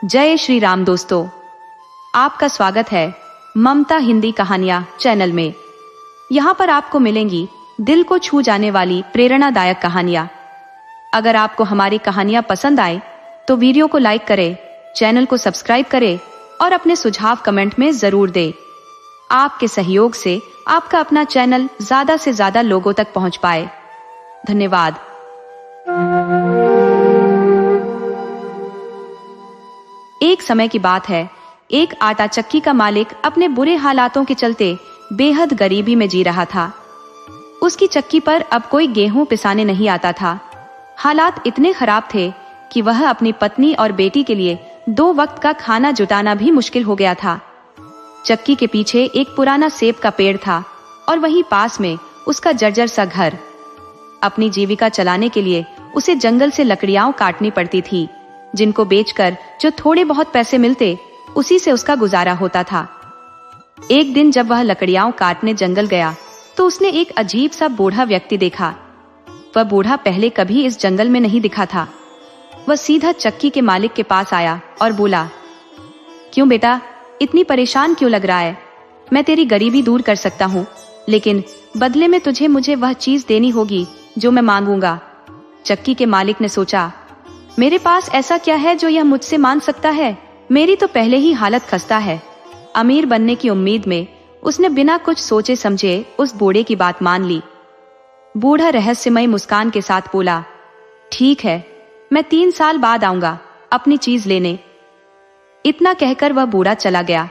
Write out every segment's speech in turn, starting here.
जय श्री राम दोस्तों, आपका स्वागत है ममता हिंदी कहानियां चैनल में। यहाँ पर आपको मिलेंगी दिल को छू जाने वाली प्रेरणादायक कहानियां। अगर आपको हमारी कहानियां पसंद आए तो वीडियो को लाइक करें, चैनल को सब्सक्राइब करें और अपने सुझाव कमेंट में जरूर दें। आपके सहयोग से आपका अपना चैनल ज्यादा से ज्यादा लोगों तक पहुंच पाए। धन्यवाद। एक समय की बात है, एक आटा चक्की का मालिक अपने बुरे हालातों के चलते बेहद गरीबी में जी रहा था। उसकी चक्की पर अब कोई गेहूं पिसाने नहीं आता था। हालात इतने खराब थे कि वह अपनी पत्नी और बेटी के लिए 2 वक्त का खाना जुटाना भी मुश्किल हो गया था। चक्की के पीछे एक पुराना सेब का पेड़ था और वहीं पास में उसका जर्जर सा घर। अपनी जीविका चलाने के लिए उसे जंगल से लकड़ियां काटनी पड़ती थी, जिनको बेचकर जो थोड़े बहुत पैसे मिलते उसी से उसका गुजारा होता था। एक दिन जब वह लकड़ियां काटने जंगल गया तो उसने एक अजीब सा बूढ़ा व्यक्ति देखा। वह बूढ़ा पहले कभी इस जंगल में नहीं दिखा था। वह सीधा चक्की के मालिक के पास आया और बोला, क्यों बेटा, इतनी परेशान क्यों लग रहा है? मैं तेरी गरीबी दूर कर सकता हूँ, लेकिन बदले में तुझे मुझे वह चीज देनी होगी जो मैं मांगूंगा। चक्की के मालिक ने सोचा, मेरे पास ऐसा क्या है जो यह मुझसे मांग सकता है? मेरी तो पहले ही हालत खस्ता है। अमीर बनने की उम्मीद में उसने बिना कुछ सोचे समझे उस बूढ़े की बात मान ली। बूढ़ा रहस्यमय मुस्कान के साथ बोला, ठीक है, मैं 3 साल बाद आऊंगा अपनी चीज लेने। इतना कहकर वह बूढ़ा चला गया।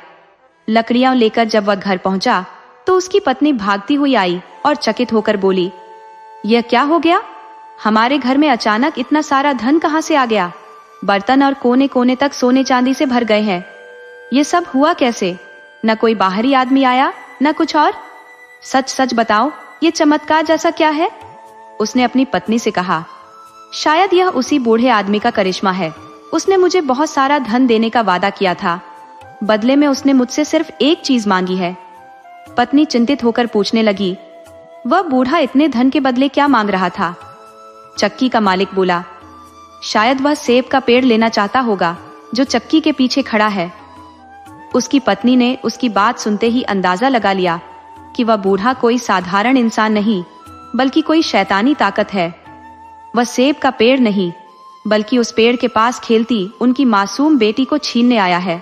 लकड़ियां लेकर जब वह घर पहुंचा तो उसकी पत्नी भागती हुई आई और चकित होकर बोली, यह क्या हो गया? हमारे घर में अचानक इतना सारा धन कहां से आ गया? बर्तन और कोने कोने तक सोने चांदी से भर गए हैं। ये सब हुआ कैसे? न कोई बाहरी आदमी आया, न कुछ और। सच सच बताओ, ये चमत्कार जैसा क्या है? उसने अपनी पत्नी से कहा, शायद यह उसी बूढ़े आदमी का करिश्मा है। उसने मुझे बहुत सारा धन देने का वादा किया था, बदले में उसने मुझसे सिर्फ एक चीज मांगी है। पत्नी चिंतित होकर पूछने लगी, वह बूढ़ा इतने धन के बदले क्या मांग रहा था? चक्की का मालिक बोला, शायद वह सेब का पेड़ लेना चाहता होगा जो चक्की के पीछे खड़ा है। उसकी पत्नी ने उसकी बात सुनते ही अंदाजा लगा लिया कि वह बूढ़ा कोई साधारण इंसान नहीं, बल्कि कोई शैतानी ताकत है। वह सेब का पेड़ नहीं, बल्कि उस पेड़ के पास खेलती उनकी मासूम बेटी को छीनने आया है।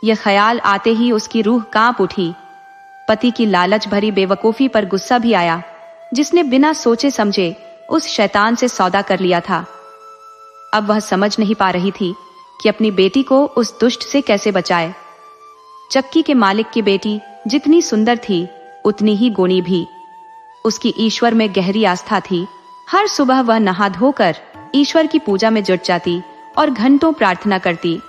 यह ख्याल आते ही उसकी रूह कांप उठी। पति की लालच भरी बेवकूफी पर गुस्सा भी आया, जिसने बिना सोचे समझे उस शैतान से सौदा कर लिया था। अब वह समझ नहीं पा रही थी कि अपनी बेटी को उस दुष्ट से कैसे बचाए। चक्की के मालिक की बेटी जितनी सुंदर थी, उतनी ही गुणी भी। उसकी ईश्वर में गहरी आस्था थी। हर सुबह वह नहा धोकर ईश्वर की पूजा में जुट जाती और घंटों प्रार्थना करती।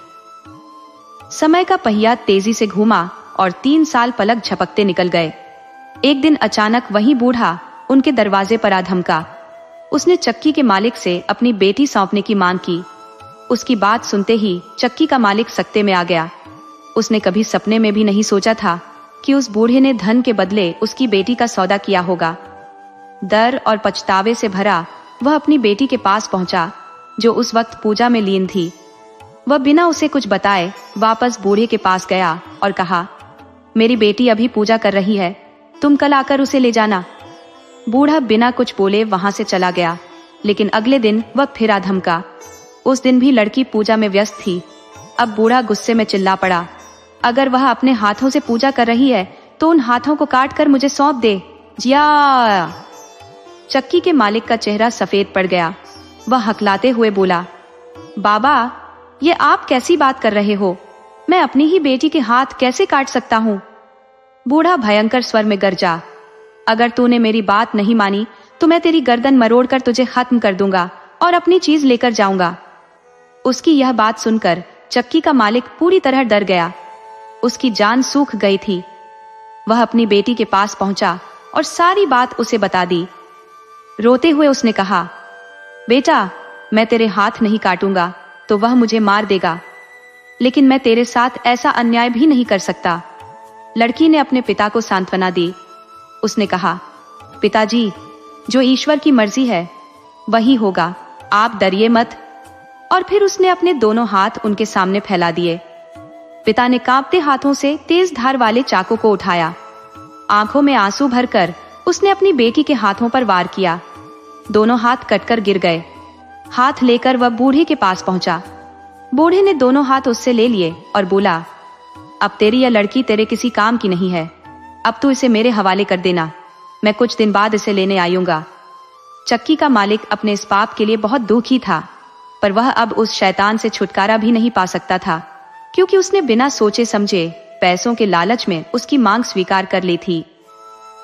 समय का पहिया तेजी से घूमा और 3 साल पलक झपकते निकल गए। एक दिन अचानक वही बूढ़ा उनके दरवाजे पर आ धमका। उसने चक्की के मालिक से अपनी बेटी सौंपने की मांग की। उसकी बात सुनते ही चक्की का मालिक सकते में आ गया। उसने कभी सपने में भी नहीं सोचा था कि उस बूढ़े ने धन के बदले उसकी बेटी का सौदा किया होगा। डर और पछतावे से भरा वह अपनी बेटी के पास पहुंचा, जो उस वक्त पूजा में लीन थी। वह बिना उसे कुछ बताए वापस बूढ़े के पास गया और कहा, मेरी बेटी अभी पूजा कर रही है, तुम कल आकर उसे ले जाना। बूढ़ा बिना कुछ बोले वहां से चला गया, लेकिन अगले दिन वह फिर आ धमका। उस दिन भी लड़की पूजा में व्यस्त थी। अब बूढ़ा गुस्से में चिल्ला पड़ा, अगर वह अपने हाथों से पूजा कर रही है तो उन हाथों को काट कर मुझे सौंप दे। जिया। चक्की के मालिक का चेहरा सफेद पड़ गया। वह हकलाते हुए बोला, बाबा, ये आप कैसी बात कर रहे हो? मैं अपनी ही बेटी के हाथ कैसे काट सकता हूँ? बूढ़ा भयंकर स्वर में गरजा, अगर तूने मेरी बात नहीं मानी तो मैं तेरी गर्दन मरोड़कर तुझे खत्म कर दूंगा और अपनी चीज लेकर जाऊंगा। उसकी यह बात सुनकर चक्की का मालिक पूरी तरह डर गया। उसकी जान सूख गई थी। वह अपनी बेटी के पास पहुंचा और सारी बात उसे बता दी। रोते हुए उसने कहा, बेटा, मैं तेरे हाथ नहीं काटूंगा तो वह मुझे मार देगा, लेकिन मैं तेरे साथ ऐसा अन्याय भी नहीं कर सकता। लड़की ने अपने पिता को सांत्वना दी। उसने कहा, पिताजी, जो ईश्वर की मर्जी है वही होगा, आप डरिए मत। और फिर उसने अपने दोनों हाथ उनके सामने फैला दिए। पिता ने कांपते हाथों से तेज धार वाले चाकू को उठाया। आंखों में आंसू भरकर उसने अपनी बेटी के हाथों पर वार किया। दोनों हाथ कटकर गिर गए। हाथ लेकर वह बूढ़े के पास पहुंचा। बूढ़े ने दोनों हाथ उससे ले लिए और बोला, अब तेरी यह लड़की तेरे किसी काम की नहीं है। अब तू इसे मेरे हवाले कर देना, मैं कुछ दिन बाद इसे लेने आऊंगा। चक्की का मालिक अपने इस पाप के लिए बहुत दुखी था, पर वह अब उस शैतान से छुटकारा भी नहीं पा सकता था, क्योंकि उसने बिना सोचे समझे पैसों के लालच में उसकी मांग स्वीकार कर ली थी।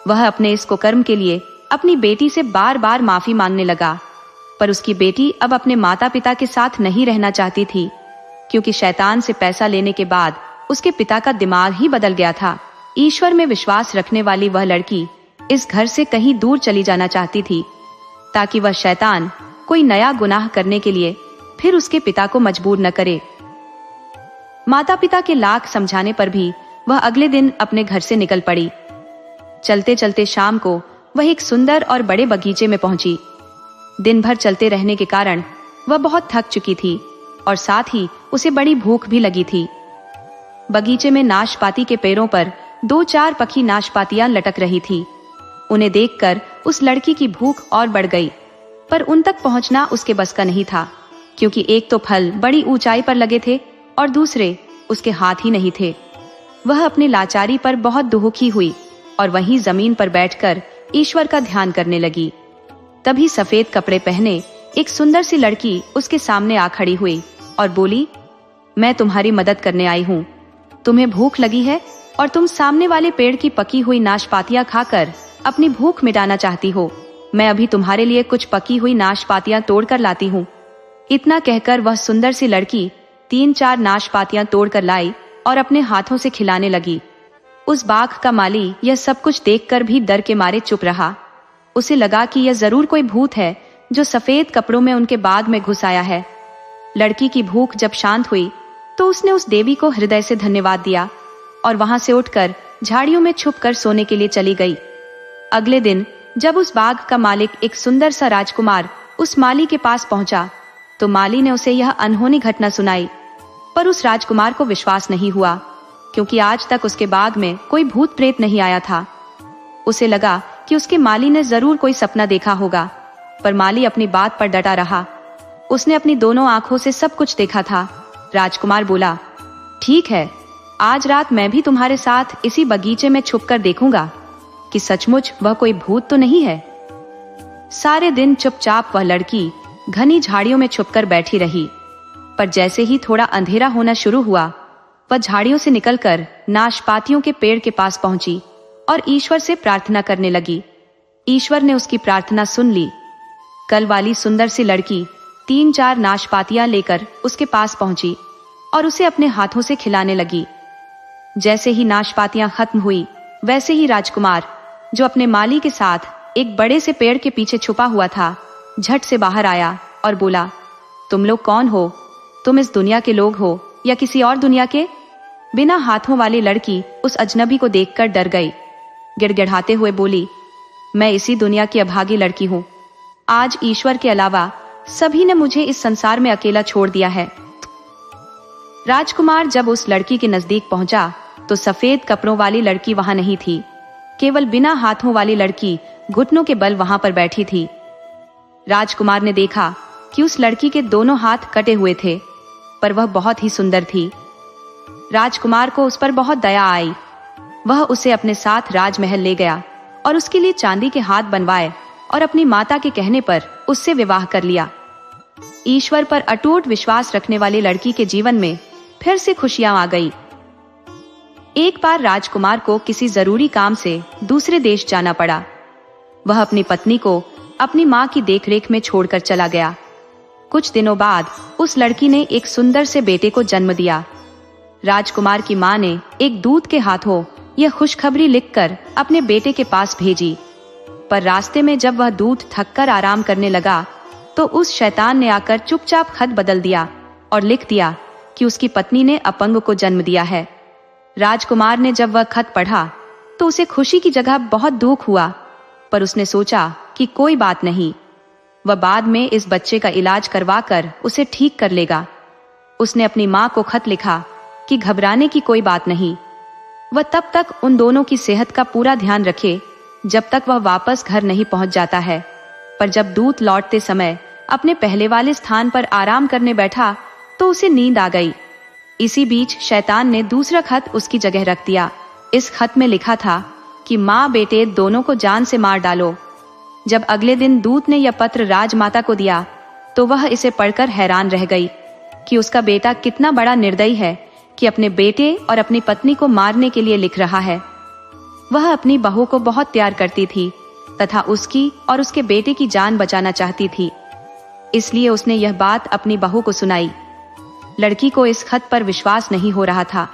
वह अपने इस कुकर्म के लिए अपनी बेटी से बार बार माफी मांगने लगा, पर उसकी बेटी अब अपने माता पिता के साथ नहीं रहना चाहती थी, क्योंकि शैतान से पैसा लेने के बाद उसके पिता का दिमाग ही बदल गया था। ईश्वर में विश्वास रखने वाली वह लड़की इस घर से कहीं दूर चली जाना चाहती थी, ताकि वह शैतान कोई नया गुनाह करने के लिए फिर उसके पिता को मजबूर न करे। माता पिता के लाख समझाने पर भी वह अगले दिन अपने घर से निकल पड़ी। चलते चलते शाम को वह एक सुंदर और बड़े बगीचे में पहुंची। दिन भर चलते रहने के कारण वह बहुत थक चुकी थी और साथ ही उसे बड़ी भूख भी लगी थी। बगीचे में नाशपाती के पेड़ों पर 2-4 पकी नाशपातियां लटक रही थी। उन्हें देखकर उस लड़की की भूख और बढ़ गई, पर उन तक पहुंचना उसके बस का नहीं था, क्योंकि एक तो फल बड़ी ऊंचाई पर लगे थे और दूसरे उसके हाथ ही नहीं थे। वह अपनी लाचारी पर बहुत दुखी हुई और वहीं जमीन पर बैठकर ईश्वर का ध्यान करने लगी। तभी सफेद कपड़े पहने एक सुंदर सी लड़की उसके सामने आ खड़ी हुई और बोली, मैं तुम्हारी मदद करने आई हूँ। तुम्हें भूख लगी है और तुम सामने वाले पेड़ की पकी हुई नाशपातियां खाकर अपनी भूख मिटाना चाहती हो। मैं अभी तुम्हारे लिए कुछ पकी हुई नाशपातियां तोड़कर लाती हूँ। इतना कहकर वह सुंदर सी लड़की 3-4 नाशपातियां तोड़कर लाई और अपने हाथों से खिलाने लगी। उस बाग का माली यह सब कुछ देखकर भी डर के मारे चुप रहा। उसे लगा कि यह जरूर कोई भूत है जो सफेद कपड़ों में उनके बाग में घुस आया है। लड़की की भूख जब शांत हुई तो उसने उस देवी को हृदय से धन्यवाद दिया और वहां से उठकर झाड़ियों में छुपकर सोने के लिए चली गई। अगले दिन जब उस बाग का मालिक एक सुंदर सा राजकुमार उस माली के पास पहुंचा तो माली ने उसे यह अनहोनी घटना सुनाई, पर उस राजकुमार को विश्वास नहीं हुआ, क्योंकि आज तक उसके बाग में कोई भूत प्रेत नहीं आया था। उसे लगा कि उसके माली ने जरूर कोई सपना देखा होगा, पर माली अपनी बात पर डटा रहा। उसने अपनी दोनों आंखों से सब कुछ देखा था। राजकुमार बोला, ठीक है, आज रात मैं भी तुम्हारे साथ इसी बगीचे में छुपकर देखूंगा कि सचमुच वह कोई भूत तो नहीं है। सारे दिन चुपचाप वह लड़की घनी झाड़ियों में छुपकर बैठी रही, पर जैसे ही थोड़ा अंधेरा होना शुरू हुआ वह झाड़ियों से निकलकर नाशपातियों के पेड़ के पास पहुंची और ईश्वर से प्रार्थना करने लगी। ईश्वर ने उसकी प्रार्थना सुन ली। कल वाली सुंदर सी लड़की 3-4 नाशपातियां लेकर उसके पास पहुंची और उसे अपने हाथों से खिलाने लगी। जैसे ही नाशपातियां खत्म हुई, वैसे ही राजकुमार, जो अपने माली के साथ एक बड़े से पेड़ के पीछे छुपा हुआ था, झट से बाहर आया और बोला, तुम लोग कौन हो? तुम इस दुनिया के लोग हो या किसी और दुनिया के? बिना हाथों वाली लड़की उस अजनबी को देखकर डर गई। गिड़गिड़ाते हुए बोली, मैं इसी दुनिया की अभागी लड़की हूँ। आज ईश्वर के अलावा सभी ने मुझे इस संसार में अकेला छोड़ दिया है। राजकुमार जब उस लड़की के नजदीक पहुंचा तो सफेद कपड़ों वाली लड़की वहां नहीं थी, केवल बिना हाथों वाली लड़की घुटनों के बल वहां पर बैठी थी। राजकुमार ने देखा कि उस लड़की के दोनों हाथ कटे हुए थे, पर वह बहुत ही सुंदर थी। राजकुमार को उस पर बहुत दया आई। वह उसे अपने साथ राजमहल ले गया और उसके लिए चांदी के हाथ बनवाए और अपनी माता के कहने पर उससे विवाह कर लिया। ईश्वर पर अटूट विश्वास रखने वाली लड़की के जीवन में फिर से खुशियां आ गई। एक बार राजकुमार को किसी जरूरी काम से दूसरे देश जाना पड़ा। वह अपनी पत्नी को अपनी मां की देखरेख में छोड़कर चला गया। कुछ दिनों बाद उस लड़की ने एक सुंदर से बेटे को जन्म दिया। राजकुमार की मां ने एक दूत के हाथों यह खुशखबरी लिखकर अपने बेटे के पास भेजी, पर रास्ते में जब वह दूत थककर आराम करने लगा तो उस शैतान ने आकर चुपचाप खत बदल दिया और लिख दिया कि उसकी पत्नी ने अपंग को जन्म दिया है। राजकुमार ने जब वह खत पढ़ा तो उसे खुशी की जगह बहुत दुख हुआ, पर उसने सोचा कि कोई बात नहीं। वह बाद में इस बच्चे का इलाज करवा कर उसे ठीक कर लेगा। उसने अपनी माँ को खत लिखा कि घबराने की कोई बात नहीं, वह तब तक उन दोनों की सेहत का पूरा ध्यान रखे जब तक वह वापस घर नहीं पहुंच जाता है। पर जब दूत लौटते समय अपने पहले वाले स्थान पर आराम करने बैठा तो उसे नींद आ गई। इसी बीच शैतान ने दूसरा खत उसकी जगह रख दिया। इस खत में लिखा था कि माँ बेटे दोनों को जान से मार डालो। जब अगले दिन दूत ने यह पत्र राजमाता को दिया तो वह इसे पढ़कर हैरान रह गई कि उसका बेटा कितना बड़ा निर्दयी है कि अपने बेटे और अपनी पत्नी को मारने के लिए लिख रहा है। वह अपनी बहू को बहुत प्यार करती थी तथा उसकी और उसके बेटे की जान बचाना चाहती थी, इसलिए उसने यह बात अपनी बहू को सुनाई। लड़की को इस खत पर विश्वास नहीं हो रहा था,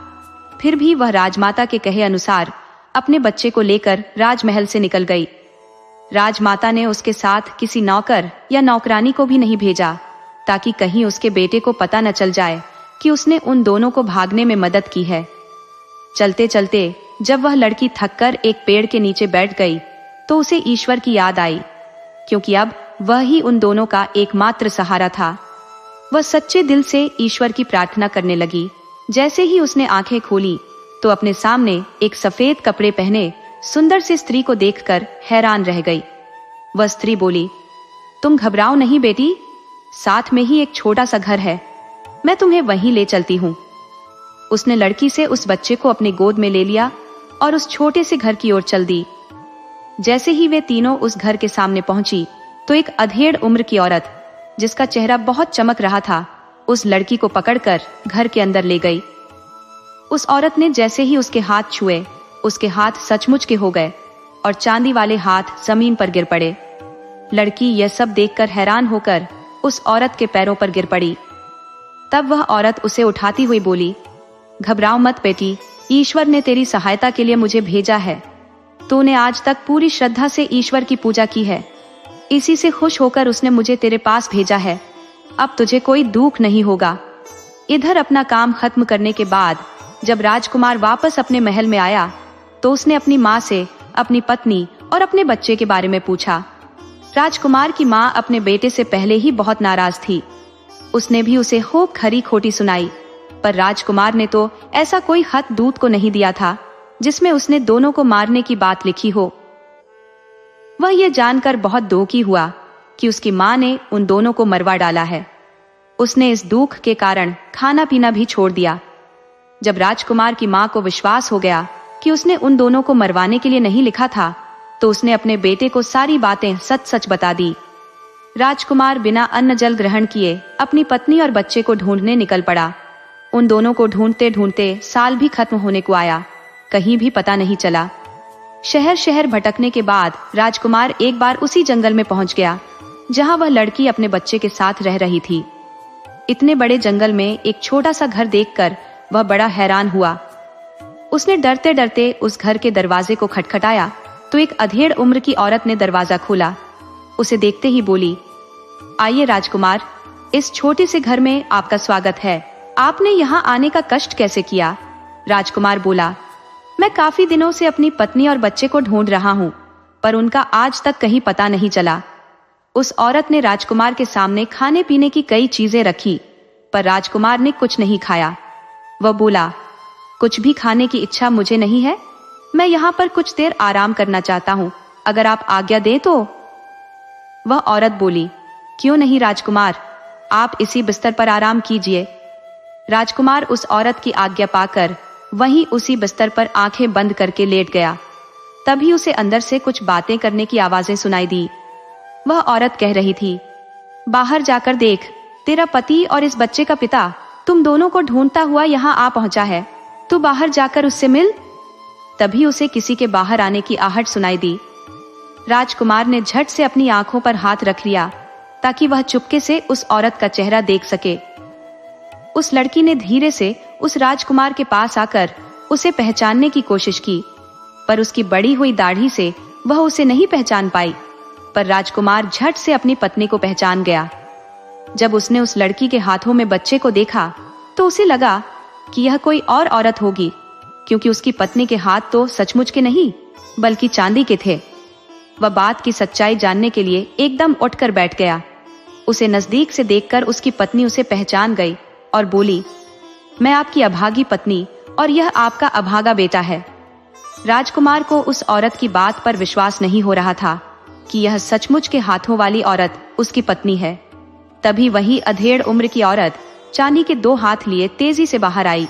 फिर भी वह राजमाता के कहे अनुसार अपने बच्चे को लेकर राजमहल से निकल गई। राजमाता ने उसके साथ किसी नौकर या नौकरानी को भी नहीं भेजा ताकि कहीं उसके बेटे को पता न चल जाए कि उसने उन दोनों को भागने में मदद की है। चलते चलते जब वह लड़की थककर एक पेड़ के नीचे बैठ गई तो उसे ईश्वर की याद आई, क्योंकि अब वह ही उन दोनों का एकमात्र सहारा था। वह सच्चे दिल से ईश्वर की प्रार्थना करने लगी। जैसे ही उसने आंखें खोली तो अपने सामने एक सफेद कपड़े पहने सुंदर सी स्त्री को देखकर हैरान रह गई। वह स्त्री बोली, तुम घबराओ नहीं बेटी, साथ में ही एक छोटा सा घर है, मैं तुम्हें वहीं ले चलती हूँ। उसने लड़की से उस बच्चे को अपनी गोद में ले लिया और उस छोटे से घर की ओर चल दी। जैसे ही वे तीनों उस घर के सामने पहुंची तो एक अधेड़ उम्र की औरत, जिसका चेहरा बहुत चमक रहा था, उस लड़की को पकड़कर घर के अंदर ले गई। उस औरत ने जैसे ही उसके हाथ छुए, उसके हाथ सचमुच के हो गए और चांदी वाले हाथ जमीन पर गिर पड़े। लड़की यह सब देखकर हैरान होकर उस औरत के पैरों पर गिर पड़ी। तब वह औरत उसे उठाती हुई बोली, घबराओ मत बेटी, ईश्वर ने तेरी सहायता के लिए मुझे भेजा है। तूने आज तक पूरी श्रद्धा से ईश्वर की पूजा की है, इसी से खुश होकर उसने मुझे तेरे पास भेजा है। अब तुझे कोई दुख नहीं होगा। इधर अपना काम खत्म करने के बाद जब राजकुमार वापस अपने महल में आया तो उसने अपनी माँ से अपनी पत्नी और अपने बच्चे के बारे में पूछा। राजकुमार की माँ अपने बेटे से पहले ही बहुत नाराज थी। उसने भी उसे खूब खरी खोटी सुनाई, पर राजकुमार ने तो ऐसा कोई खत दूत को नहीं दिया था जिसमें उसने दोनों को मारने की बात लिखी हो। वह यह जानकर बहुत दुखी हुआ कि उसकी माँ ने उन दोनों को मरवा डाला है। उसने इस दुख के कारण खाना पीना भी छोड़ दिया। जब राजकुमार की माँ को विश्वास हो गया कि उसने उन दोनों को मरवाने के लिए नहीं लिखा था तो उसने अपने बेटे को सारी बातें सच सच बता दी। राजकुमार बिना अन्न जल ग्रहण किए अपनी पत्नी और बच्चे को ढूंढने निकल पड़ा। उन दोनों को ढूंढते ढूंढते साल भी खत्म होने को आया, कहीं भी पता नहीं चला। शहर शहर भटकने के बाद राजकुमार एक बार उसी जंगल में पहुंच गया जहां वह लड़की अपने बच्चे के साथ रह रही थी। इतने बड़े जंगल में एक छोटा सा घर देखकर वह बड़ा हैरान हुआ। उसने डरते डरते उस घर के दरवाजे को खटखटाया तो एक अधेड़ उम्र की औरत ने दरवाजा खोला। उसे देखते ही बोली, आइए राजकुमार, इस छोटे से घर में आपका स्वागत है। आपने यहाँ आने का कष्ट कैसे किया? राजकुमार बोला, मैं काफी दिनों से अपनी पत्नी और बच्चे को ढूंढ रहा हूँ, पर उनका आज तक कहीं पता नहीं चला। उस औरत ने राजकुमार के सामने खाने पीने की कई चीजें रखी, पर राजकुमार ने कुछ नहीं खाया। वह बोला, कुछ भी खाने की इच्छा मुझे नहीं है, मैं यहाँ पर कुछ देर आराम करना चाहता हूँ, अगर आप आज्ञा दें तो। वह औरत बोली, क्यों नहीं राजकुमार, आप इसी बिस्तर पर आराम कीजिए। राजकुमार उस औरत की आज्ञा पाकर वहीं उसी बिस्तर पर आंखें बंद करके लेट गया। तभी उसे अंदर से कुछ बातें करने की आवाजें सुनाई दी। वह औरत कह रही थी, बाहर जाकर देख, तेरा पति और इस बच्चे का पिता तुम दोनों को ढूंढता हुआ यहाँ आ पहुंचा है, तू बाहर जाकर उससे मिल। तभी उसे किसी के बाहर आने की आहट सुनाई दी। राजकुमार ने झट से अपनी आंखों पर हाथ रख लिया ताकि वह चुपके से उस औरत का चेहरा देख सके। उस लड़की ने धीरे से उस राजकुमार के पास आकर उसे पहचानने की कोशिश की, पर उसकी बड़ी हुई दाढ़ी से वह उसे नहीं पहचान पाई। पर राजकुमार झट से अपनी पत्नी को पहचान गया। जब उसने उस लड़की के हाथों में बच्चे को देखा तो उसे लगा कि यह कोई और औरत होगी, क्योंकि उसकी पत्नी के हाथ तो सचमुच के नहीं बल्कि चांदी के थे। वह बात की सच्चाई जानने के लिए एकदम उठकर बैठ गया। उसे नजदीक से देखकर उसकी पत्नी उसे पहचान गई और बोली, मैं आपकी अभागी पत्नी और यह आपका अभागा बेटा है। राजकुमार को उस औरत की बात पर विश्वास नहीं हो रहा था कि यह सचमुच के हाथों वाली औरत उसकी पत्नी है। तभी वही अधेड़ उम्र की औरत चांदी के 2 हाथ लिए तेजी से बाहर आई।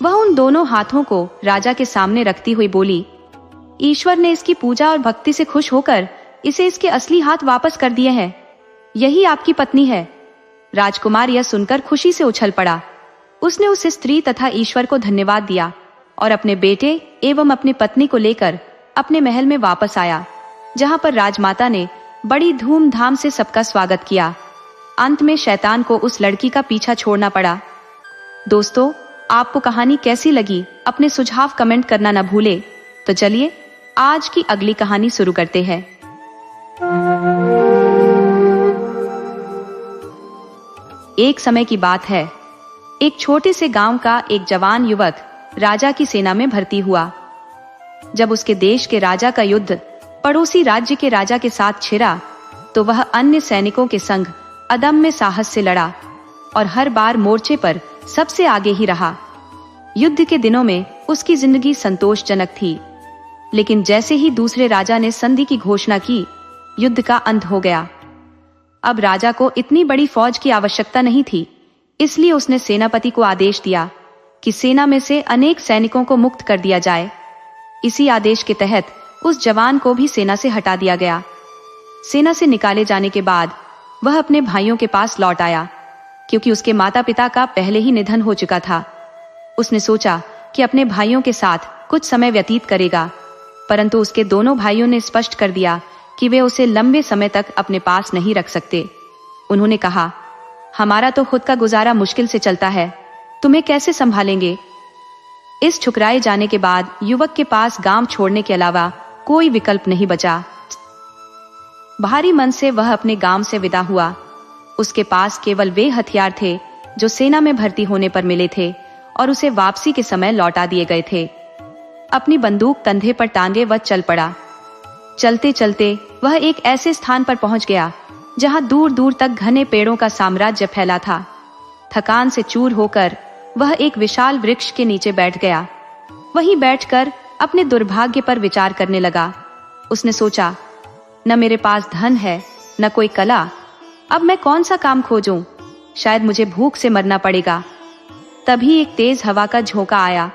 वह उन दोनों हाथों को राजा के सामने रखती हुई बोली, ईश्वर ने इसकी पूजा और भक्ति से खुश होकर इसे इसके असली हाथ वापस कर दिए हैं। यही आपकी पत्नी है। राजकुमार यह सुनकर खुशी से उछल पड़ा। उसने उस स्त्री तथा ईश्वर को धन्यवाद दिया और अपने बेटे एवं अपनी पत्नी को लेकर अपने महल में वापस आया, जहां पर राजमाता ने बड़ी धूमधाम से सबका स्वागत किया। अंत में शैतान को उस लड़की का पीछा छोड़ना पड़ा। दोस्तों, आपको कहानी कैसी लगी? अपने सुझाव कमेंट करना न भूले। तो चलिए आज की अगली कहानी शुरू करते हैं। एक समय की बात है। एक छोटे से गांव का एक जवान युवक राजा की सेना में भर्ती हुआ। जब उसके देश के राजा का युद्ध पड़ोसी राज्य के राजा के साथ छिड़ा, तो वह अन्य सैनिकों के संग अदम्य साहस से लड़ा और हर बार मोर्चे पर सबसे आगे ही रहा। युद्ध के दिनों में उसकी जिंदगी संतोषजनक थी, लेकिन जैसे ही दूसरे राजा ने संधि की घोषणा की, युद्ध का अंत हो गया। अब राजा को इतनी बड़ी फौज की आवश्यकता नहीं थी, इसलिए उसने सेनापति को आदेश दिया कि सेना में से अनेक सैनिकों को मुक्त कर दिया जाए। इसी आदेश के तहत उस जवान को भी सेना से हटा दिया गया। सेना से निकाले जाने के बाद वह अपने भाइयों के पास लौट आया, क्योंकि उसके माता पिता का पहले ही निधन हो चुका था। उसने सोचा कि अपने भाइयों के साथ कुछ समय व्यतीत करेगा, परंतु उसके दोनों भाइयों ने स्पष्ट कर दिया कि वे उसे लंबे समय तक अपने पास नहीं रख सकते। उन्होंने कहा, हमारा तो खुद का गुजारा मुश्किल से चलता है, तुम्हें कैसे संभालेंगे? इस ठुकराए जाने के बाद युवक के पास गांव छोड़ने के अलावा कोई विकल्प नहीं बचा। भारी मन से वह अपने गांव से विदा हुआ। उसके पास केवल वे हथियार थे जो सेना में भर्ती होने पर मिले थे और उसे वापसी के समय लौटा दिए गए थे। अपनी बंदूक कंधे पर टांगे वह चल पड़ा। चलते चलते वह एक ऐसे स्थान पर पहुंच गया जहां दूर दूर तक घने पेड़ों का साम्राज्य फैला था। थकान से चूर होकर वह एक विशाल वृक्ष के नीचे बैठ गया। वहीं बैठकर अपने दुर्भाग्य पर विचार करने लगा। उसने सोचा, न मेरे पास धन है, न कोई कला, अब मैं कौन सा काम खोजूं? शायद मुझे भूख से मरना पड़ेगा। तभी एक तेज हवा का झोंका आया।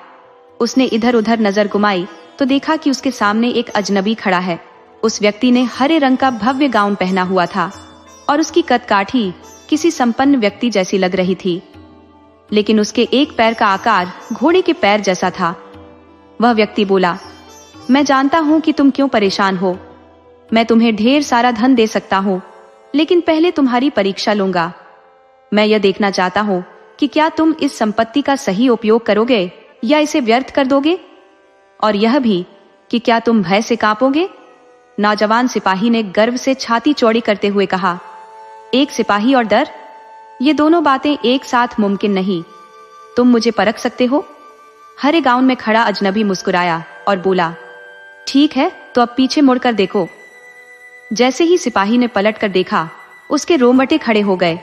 उसने इधर उधर नजर घुमाई तो देखा कि उसके सामने एक अजनबी खड़ा है। उस व्यक्ति ने हरे रंग का भव्य गाउन पहना हुआ था और उसकी कदकाठी किसी संपन्न व्यक्ति जैसी लग रही थी, लेकिन उसके एक पैर का आकार घोड़े के पैर जैसा था। वह व्यक्ति बोला, मैं जानता हूं कि तुम क्यों परेशान हो। मैं तुम्हें ढेर सारा धन दे सकता हूं, लेकिन पहले तुम्हारी परीक्षा लूंगा। मैं यह देखना चाहता हूं कि क्या तुम इस संपत्ति का सही उपयोग करोगे या इसे व्यर्थ कर दोगे, और यह भी कि क्या तुम भय से कांपोगे। नौजवान सिपाही ने गर्व से छाती चौड़ी करते हुए कहा, एक सिपाही और डर, ये दोनों बातें एक साथ मुमकिन नहीं। तुम मुझे परख सकते हो? हरे गाउन में खड़ा अजनबी मुस्कुराया और बोला, ठीक है, तो अब पीछे मुड़कर देखो। जैसे ही सिपाही ने पलटकर देखा, उसके रोंगटे खड़े हो गए।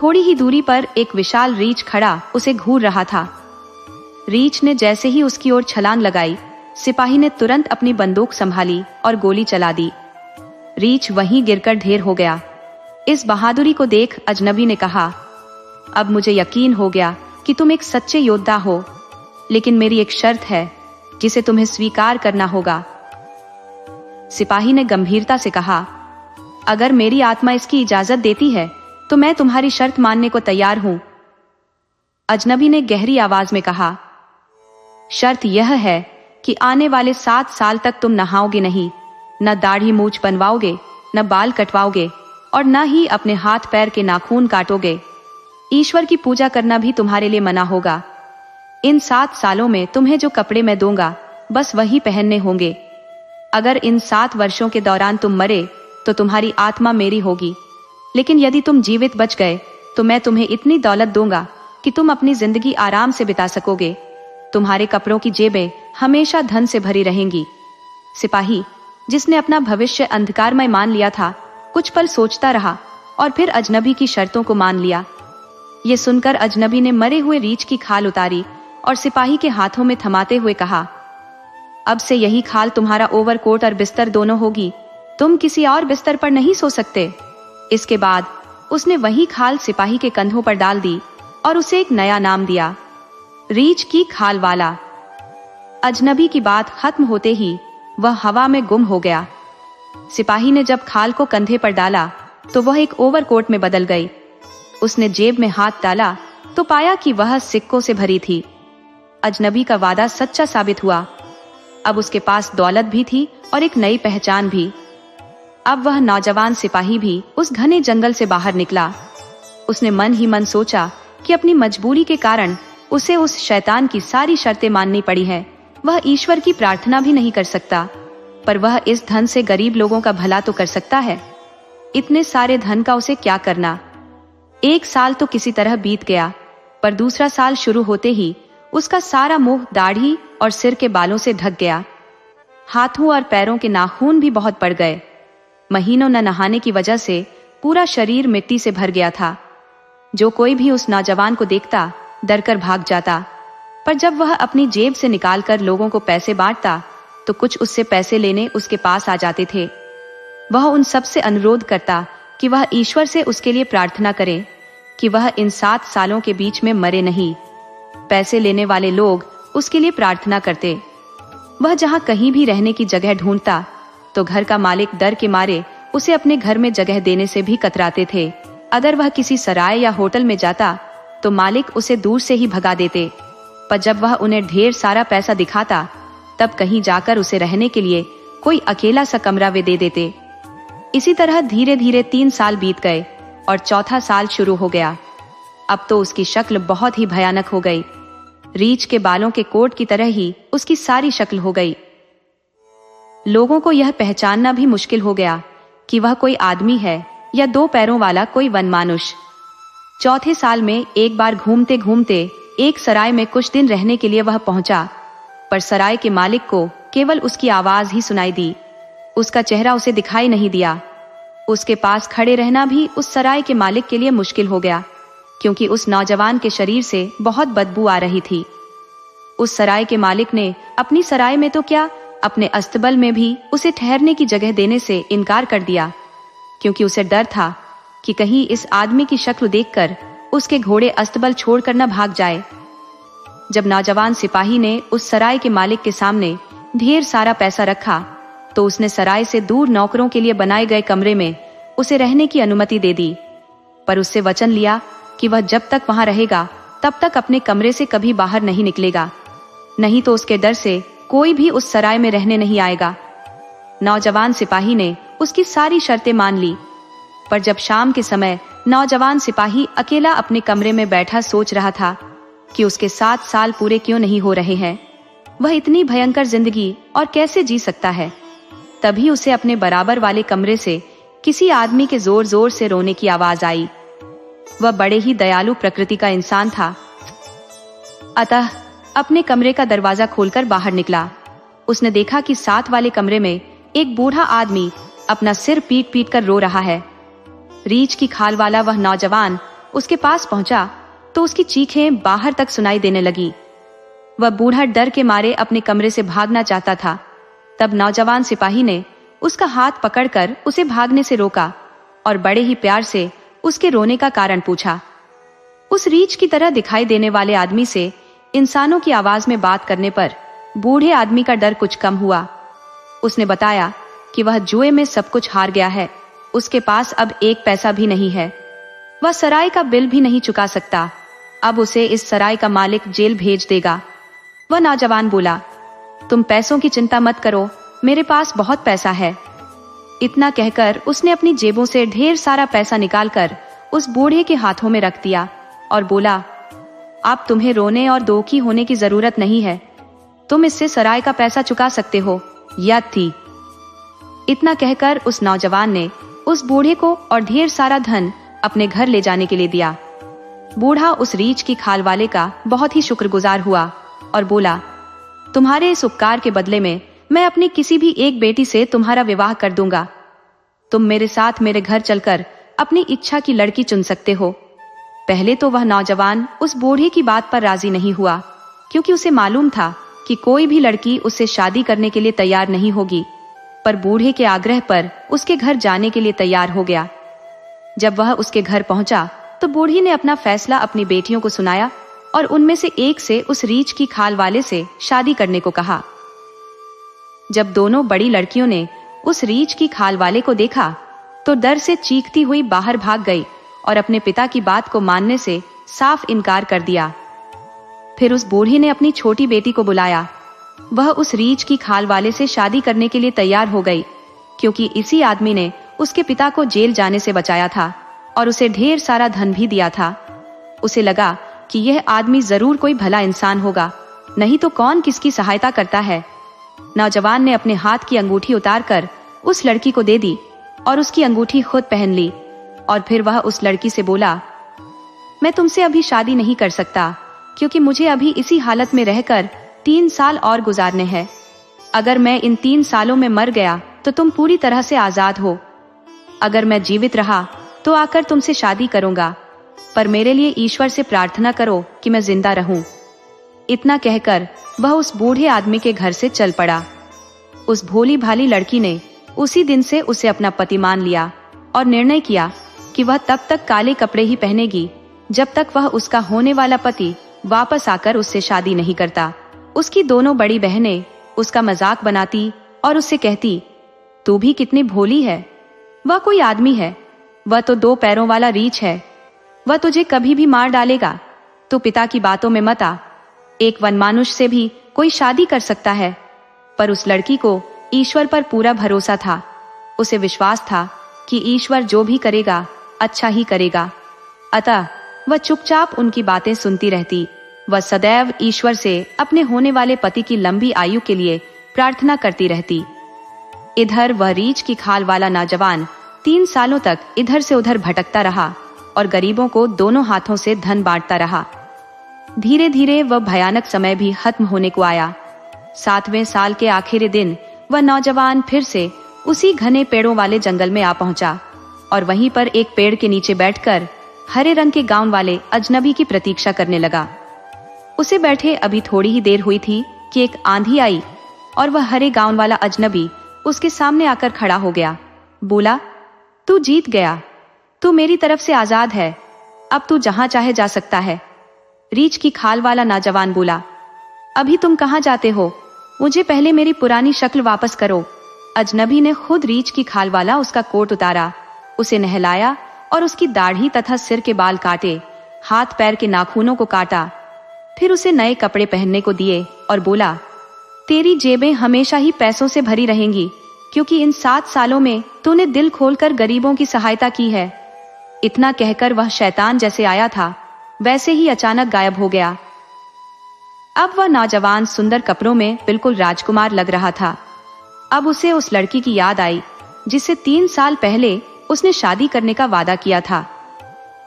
थोड़ी ही दूरी पर एक विशाल रीछ खड़ा उसे घूर रहा था। रीछ ने जैसे ही उसकी ओर छलांग लगाई, सिपाही ने तुरंत अपनी बंदूक संभाली और गोली चला दी। रीछ वहीं गिरकर ढेर हो गया। इस बहादुरी को देख अजनबी ने कहा, अब मुझे यकीन हो गया कि तुम एक सच्चे योद्धा हो, लेकिन मेरी एक शर्त है जिसे तुम्हें स्वीकार करना होगा। सिपाही ने गंभीरता से कहा, अगर मेरी आत्मा इसकी इजाजत देती है तो मैं तुम्हारी शर्त मानने को तैयार हूं। अजनबी ने गहरी आवाज में कहा, शर्त यह है कि आने वाले 7 साल तक तुम नहाओगे नहीं, न दाढ़ी मूछ बनवाओगे, न बाल कटवाओगे और न ही अपने हाथ पैर के नाखून काटोगे। ईश्वर की पूजा करना भी तुम्हारे लिए मना होगा। इन 7 सालों में तुम्हें जो कपड़े मैं दूंगा बस वही पहनने होंगे। अगर इन 7 वर्षों के दौरान तुम मरे तो तुम्हारी आत्मा मेरी होगी, लेकिन यदि तुम जीवित बच गए तो मैं तुम्हें इतनी दौलत दूंगा कि तुम अपनी जिंदगी आराम से बिता सकोगे। तुम्हारे कपड़ों की जेबें हमेशा धन से भरी रहेंगी। सिपाही, जिसने अपना भविष्य अंधकारमय मान लिया था, कुछ पल सोचता रहा और फिर अजनबी की शर्तों को मान लिया। ये सुनकर अजनबी ने मरे हुए रीछ की खाल उतारी और सिपाही के हाथों में थमाते हुए कहा, अब से यही खाल तुम्हारा ओवरकोट और बिस्तर दोनों होगी, तुम किसी और बिस्तर पर नहीं सो सकते। इसके बाद उसने वही खाल सिपाही के कंधों पर डाल दी और उसे एक नया नाम दिया, रीछ की खाल वाला। अजनबी की बात खत्म होते ही वह हवा में गुम हो गया। सिपाही ने जब खाल को कंधे पर डाला तो वह एक ओवरकोट में बदल गई। उसने जेब में हाथ डाला तो पाया कि वह सिक्कों से भरी थी। अजनबी का वादा सच्चा साबित हुआ। अब उसके पास दौलत भी थी और एक नई पहचान भी। अब वह नौजवान सिपाही भी उस घने जंगल से बाहर निकला। उसने मन ही मन सोचा कि अपनी मजबूरी के कारण उसे उस शैतान की सारी शर्तें माननी पड़ी है। वह ईश्वर की प्रार्थना भी नहीं कर सकता, पर वह इस धन से गरीब लोगों का भला तो कर सकता है। इतने सारे धन का उसे क्या करना। 1 साल तो किसी तरह बीत गया, पर दूसरा साल शुरू होते ही उसका सारा मुंह दाढ़ी और सिर के बालों से ढक गया। हाथों और पैरों के नाखून भी बहुत पड़ गए। महीनों न नहाने की वजह से पूरा शरीर मिट्टी से भर गया था। जो कोई भी उस नौजवान को देखता डरकर भाग जाता, पर जब वह अपनी जेब से निकालकर लोगों को पैसे बांटता तो कुछ उससे पैसे लेने उसके पास आ जाते थे। वह उन सब से अनुरोध करता कि वह ईश्वर से उसके लिए प्रार्थना करे कि वह इन 7 सालों के बीच में मरे नहीं। पैसे लेने वाले लोग उसके लिए प्रार्थना करते। वह जहां कहीं भी रहने की जगह ढूंढता तो घर का मालिक डर के मारे उसे अपने घर में जगह देने से भी कतराते थे। अगर वह किसी सराय या होटल में जाता तो मालिक उसे दूर से ही भगा देते, पर जब वह उन्हें ढेर सारा पैसा दिखाता तब कहीं जाकर उसे रहने के लिए कोई अकेला सा कमरा वे दे देते। इसी तरह धीरे धीरे 3 साल बीत गए और चौथा साल शुरू हो गया। अब तो उसकी शक्ल बहुत ही भयानक हो गई। रीछ के बालों के कोट की तरह ही उसकी सारी शक्ल हो गई। लोगों को यह पहचानना भी मुश्किल हो गया कि वह कोई आदमी है या 2 पैरों वाला कोई वनमानुष। चौथे साल में एक बार घूमते घूमते एक सराय में कुछ दिन रहने के लिए वह पहुंचा, पर सराय के मालिक को केवल उसकी आवाज ही सुनाई दी। उसका चेहरा उसे दिखाई नहीं दिया। उसके पास खड़े रहना भी उस सराय के मालिक के लिए मुश्किल हो गया, क्योंकि उस नौजवान के शरीर से बहुत बदबू आ रही थी। उस सराय के मालिक ने अपनी सराय में तो क्या, अपने अस्तबल में भी उसे ठहरने की जगह देने से इनकार कर दिया, क्योंकि उसे डर था कि कहीं इस आदमी की शक्ल देखकर उसके घोड़े अस्तबल छोड़कर न भाग जाए। जब नौजवान सिपाही ने उस सराय के मालिक के सामने ढेर सारा पैसा रखा तो उसने सराय से दूर नौकरों के लिए बनाए गए कमरे में उसे रहने की अनुमति दे दी, पर उससे वचन लिया कि वह जब तक वहां रहेगा तब तक अपने कमरे से कभी बाहर नहीं निकलेगा, नहीं तो उसके डर से कोई भी उस सराय में रहने नहीं आएगा। नौजवान सिपाही ने उसकी सारी शर्तें मान ली, पर जब शाम के समय नौजवान सिपाही अकेला अपने कमरे में बैठा सोच रहा था कि उसके 7 साल पूरे क्यों नहीं हो रहे हैं, वह इतनी भयंकर जिंदगी और कैसे जी सकता है, तभी उसे अपने बराबर वाले कमरे से किसी आदमी के जोर जोर से रोने की आवाज आई। वह बड़े ही दयालु प्रकृति का इंसान था, अतः अपने कमरे का दरवाजा खोलकर बाहर निकला। उसने देखा कि साथ वाले कमरे में एक बूढ़ा आदमी अपना सिर पीट पीट कर रो रहा है। रीछ की खाल वाला वह नौजवान उसके पास पहुंचा तो उसकी चीखें बाहर तक सुनाई देने लगी। वह बूढ़ा डर के मारे अपने कमरे से भागना चाहता था। तब नौजवान सिपाही ने उसका हाथ पकड़कर उसे भागने से रोका और बड़े ही प्यार से उसके रोने का कारण पूछा। उस रीछ की तरह दिखाई देने वाले आदमी से इंसानों की आवाज में बात करने पर बूढ़े आदमी का डर कुछ कम हुआ। उसने बताया कि वह जुए में सब कुछ हार गया है, उसके पास अब 1 पैसा भी नहीं है, वह सराय का बिल भी नहीं चुका सकता, अब उसे इस सराय का मालिक जेल भेज देगा। वह नौजवान बोला, तुम पैसों की चिंता मत करो, मेरे पास बहुत पैसा है। इतना कहकर उसने अपनी जेबों से ढेर सारा पैसा निकालकर उस बूढ़े के हाथों में रख दिया और बोला, अब तुम्हें रोने और दुखी होने की जरूरत नहीं है, तुम इससे सराय का पैसा चुका सकते हो, याद थी। इतना कहकर उस नौजवान ने उस बूढ़े को और ढेर सारा धन अपने घर ले जाने के लिए दिया। बूढ़ा उस रीछ की खाल वाले का बहुत ही शुक्रगुजार हुआ और बोला, तुम्हारे इस उपकार के बदले में मैं अपनी किसी भी एक बेटी से तुम्हारा विवाह कर दूंगा। तुम मेरे साथ मेरे घर चलकर अपनी इच्छा की लड़की चुन सकते हो। पहले तो वह नौजवान उस बूढ़े की बात पर राजी नहीं हुआ, क्योंकि उसे मालूम था कि कोई भी लड़की उससे शादी करने के लिए तैयार नहीं होगी, पर बूढ़े के आग्रह पर उसके घर जाने के लिए तैयार हो गया। जब वह उसके घर पहुंचा तो बूढ़ी ने अपना फैसला अपनी बेटियों को सुनाया और उनमें से एक से उस रीछ की खाल वाले से शादी करने को कहा। जब दोनों बड़ी लड़कियों ने उस रीछ की खाल वाले को देखा तो डर से चीखती हुई बाहर भाग गई और अपने पिता की बात को मानने से साफ इनकार कर दिया। फिर उस बूढ़ी ने अपनी छोटी बेटी को बुलाया। वह उस रीछ की खाल वाले से शादी करने के लिए तैयार हो गई, क्योंकि इसी आदमी ने उसके पिता को जेल जाने से बचाया था और उसे ढेर सारा धन भी दिया था। उसे लगा कि यह आदमी जरूर कोई भला इंसान होगा, नहीं तो कौन किसकी सहायता करता है। नौजवान ने अपने हाथ की अंगूठी उतारकर उस लड़की को दे दी और उसकी अंगूठी खुद पहन ली, और फिर वह उस लड़की से बोला, मैं तुमसे अभी शादी नहीं कर सकता, क्योंकि मुझे अभी इसी हालत में रहकर 3 साल और गुजारने हैं। अगर मैं इन 3 सालों में मर गया तो तुम पूरी तरह से आजाद हो। अगर मैं जीवित रहा तो आकर तुमसे शादी करूंगा, पर मेरे लिए ईश्वर से प्रार्थना करो कि मैं जिंदा रहूं। इतना कहकर वह उस बूढ़े आदमी के घर से चल पड़ा। उस भोली भाली लड़की ने उसी दिन से उसे अपना पति मान लिया और निर्णय किया कि वह तब तक काले कपड़े ही पहनेगी जब तक वह उसका होने वाला पति वापस आकर उससे शादी नहीं करता। उसकी दोनों बड़ी बहनें उसका मजाक बनाती और उससे कहती, तू भी कितनी भोली है, वह कोई आदमी है, वह तो 2 पैरों वाला रीछ है, वह तुझे कभी भी मार डालेगा, तू पिता की बातों में मत आ। एक वनमानुष से भी कोई शादी कर सकता है। पर उस लड़की को ईश्वर पर पूरा भरोसा था। उसे विश्वास था कि ईश्वर जो भी करेगा अच्छा ही करेगा। अतः वह चुपचाप उनकी बातें सुनती रहती। वह सदैव ईश्वर से अपने होने वाले पति की लंबी आयु के लिए प्रार्थना करती रहती। इधर वह रीछ की खाल वाला नौजवान 3 सालों तक इधर से उधर भटकता रहा और गरीबों को दोनों हाथों से धन बांटता रहा। धीरे धीरे वह भयानक समय भी खत्म होने को आया। 7वें साल के आखिरी दिन वह नौजवान फिर से उसी घने पेड़ों वाले जंगल में आ पहुंचा और वहीं पर एक पेड़ के नीचे बैठकर हरे रंग के गाउन वाले अजनबी की प्रतीक्षा करने लगा। उसे बैठे अभी थोड़ी ही देर हुई थी कि एक आंधी आई और वह हरे गाउन वाला अजनबी उसके सामने आकर खड़ा हो गया। बोला, तू जीत गया, तू मेरी तरफ से आजाद है, अब तू जहां चाहे जा सकता है। रीछ की खाल वाला नौजवान बोला, अभी तुम कहां जाते हो, मुझे पहले मेरी पुरानी शक्ल वापस करो। अजनबी ने खुद रीछ की खाल वाला उसका कोट उतारा, उसे नहलाया और उसकी दाढ़ी तथा सिर के बाल काटे, हाथ पैर के नाखूनों को काटा, फिर उसे नए कपड़े पहनने को दिए और बोला, तेरी जेबें हमेशा ही पैसों से भरी रहेंगी, क्योंकि इन 7 सालों में तूने दिल खोलकर गरीबों की सहायता की है। इतना कहकर वह शैतान जैसे आया था वैसे ही अचानक गायब हो गया। अब वह नौजवान सुंदर कपड़ों में बिल्कुल राजकुमार लग रहा था। अब उसे उस लड़की की याद आई जिससे 3 साल पहले उसने शादी करने का वादा किया था।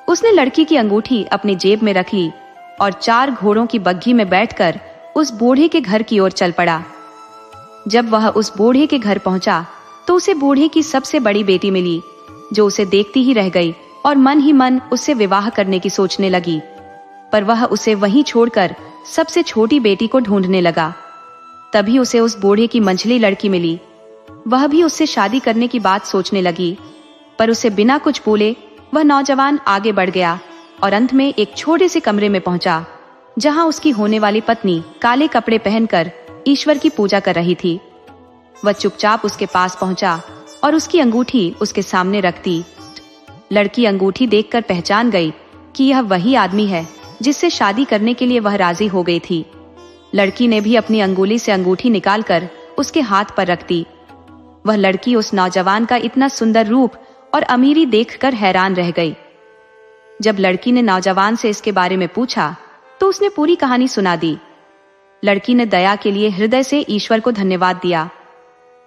उसने लड़की की अंगूठी अपनी जेब में रख ली और 4 घोड़ों की बग्घी में बैठकर उस बूढ़े के घर की ओर चल पड़ा। जब वह उस बूढ़े के घर पहुंचा तो उसे बूढ़े की सबसे बड़ी बेटी मिली, जो उसे देखती ही रह गई और मन ही मन उससे विवाह करने की सोचने लगी। पर वह उसे वहीं छोड़कर सबसे छोटी बेटी को ढूंढने लगा। तभी उसे उस बूढ़े की मंझली लड़की मिली। वह भी उससे शादी करने की बात सोचने लगी, पर उसे बिना कुछ बोले वह नौजवान आगे बढ़ गया और अंत में एक छोटे से कमरे में पहुंचा, जहां उसकी होने वाली पत्नी काले कपड़े पहनकर ईश्वर की पूजा कर रही थी। वह चुपचाप उसके पास पहुंचा और उसकी अंगूठी उसके सामने रख दी। लड़की अंगूठी देखकर पहचान गई कि यह वही आदमी है जिससे शादी करने के लिए वह राजी हो गई थी। लड़की ने भी अपनी अंगुली से अंगूठी निकालकर उसके हाथ पर रख दी। वह लड़की उस नौजवान का इतना सुंदर रूप और अमीरी देखकर हैरान रह गई। जब लड़की ने नौजवान से इसके बारे में पूछा तो उसने पूरी कहानी सुना दी। लड़की ने दया के लिए हृदय से ईश्वर को धन्यवाद दिया।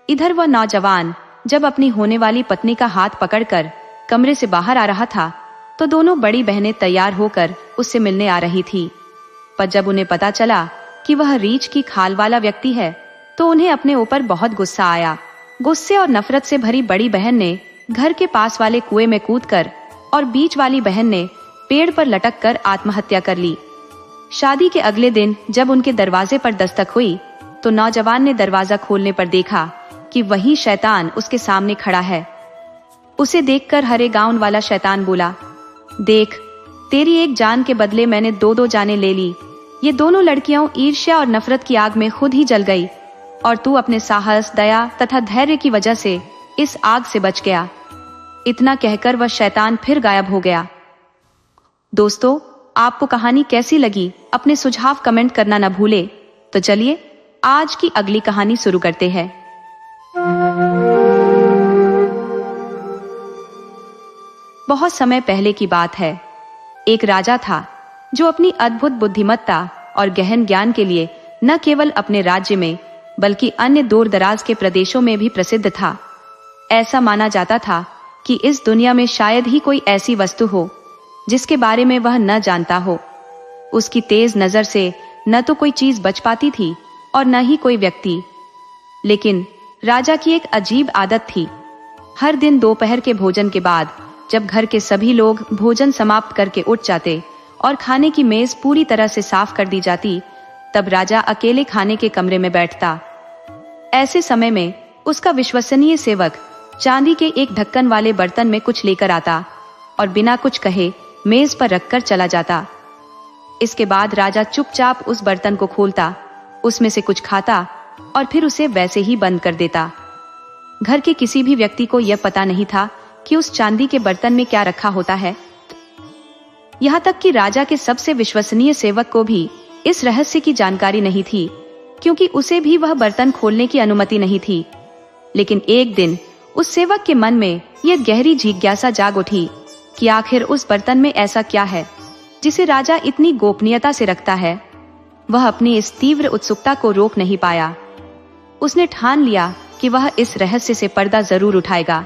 इधर वह नौजवान जब अपनी होने वाली पत्नी का हाथ पकड़कर कमरे से बाहर आ रहा था तो दोनों बड़ी बहनें तैयार होकर उससे मिलने आ रही थी। पर जब उन्हें पता चला कि वह रीछ की खाल वाला व्यक्ति है तो उन्हें अपने ऊपर बहुत गुस्सा आया। गुस्से और नफरत से भरी बड़ी बहन ने घर के पास वाले कुएं में कूदकर और बीच वाली बहन ने पेड़ पर लटक कर आत्महत्या कर ली। शादी के अगले दिन जब उनके दरवाजे पर दस्तक हुई तो नौजवान ने दरवाजा खोलने पर देखा कि वही शैतान उसके सामने खड़ा है। उसे देखकर हरे गांव वाला शैतान बोला, देख, तेरी एक जान के बदले मैंने 2 जानें ले ली। ये दोनों लड़कियां ईर्ष्या और नफरत की आग में खुद ही जल गई और तू अपने साहस, दया तथा धैर्य की वजह से इस आग से बच गया। इतना कहकर वह शैतान फिर गायब हो गया। दोस्तों, आपको कहानी कैसी लगी? अपने सुझाव कमेंट करना न भूले। तो चलिए आज की अगली कहानी शुरू करते हैं। बहुत समय पहले की बात है। एक राजा था जो अपनी अद्भुत बुद्धिमत्ता और गहन ज्ञान के लिए न केवल अपने राज्य में बल्कि अन्य दूर दराज के प्रदेशों में भी प्रसिद्ध था। ऐसा माना जाता था कि इस दुनिया में शायद ही कोई ऐसी वस्तु हो जिसके बारे में वह न जानता हो। उसकी तेज नजर से न तो कोई चीज बच पाती थी और न ही कोई व्यक्ति। लेकिन राजा की एक अजीब आदत थी। हर दिन दोपहर के भोजन के बाद जब घर के सभी लोग भोजन समाप्त करके उठ जाते और खाने की मेज पूरी तरह से साफ कर दी जाती, तब राजा अकेले खाने के कमरे में बैठता। ऐसे समय में उसका विश्वसनीय सेवक चांदी के एक ढक्कन वाले बर्तन में कुछ लेकर आता और बिना कुछ कहे मेज पर रखकर चला जाता। इसके बाद राजा चुपचाप उस बर्तन को खोलता, उसमें से कुछ खाता और फिर उसे वैसे ही बंद कर देता। घर के किसी भी व्यक्ति को यह पता नहीं था कि उस चांदी के बर्तन में क्या रखा होता है। यहाँ तक कि राजा के सबसे विश्वसनीय सेवक को भी इस रहस्य की जानकारी नहीं थी, क्योंकि उसे भी वह बर्तन खोलने की अनुमति नहीं थी। लेकिन एक दिन उस सेवक के मन में यह गहरी जिज्ञासा जाग उठी कि आखिर उस बर्तन में ऐसा क्या है जिसे राजा इतनी गोपनीयता से रखता है। वह अपनी इस तीव्र उत्सुकता को रोक नहीं पाया। उसने ठान लिया कि वह इस रहस्य से पर्दा जरूर उठाएगा।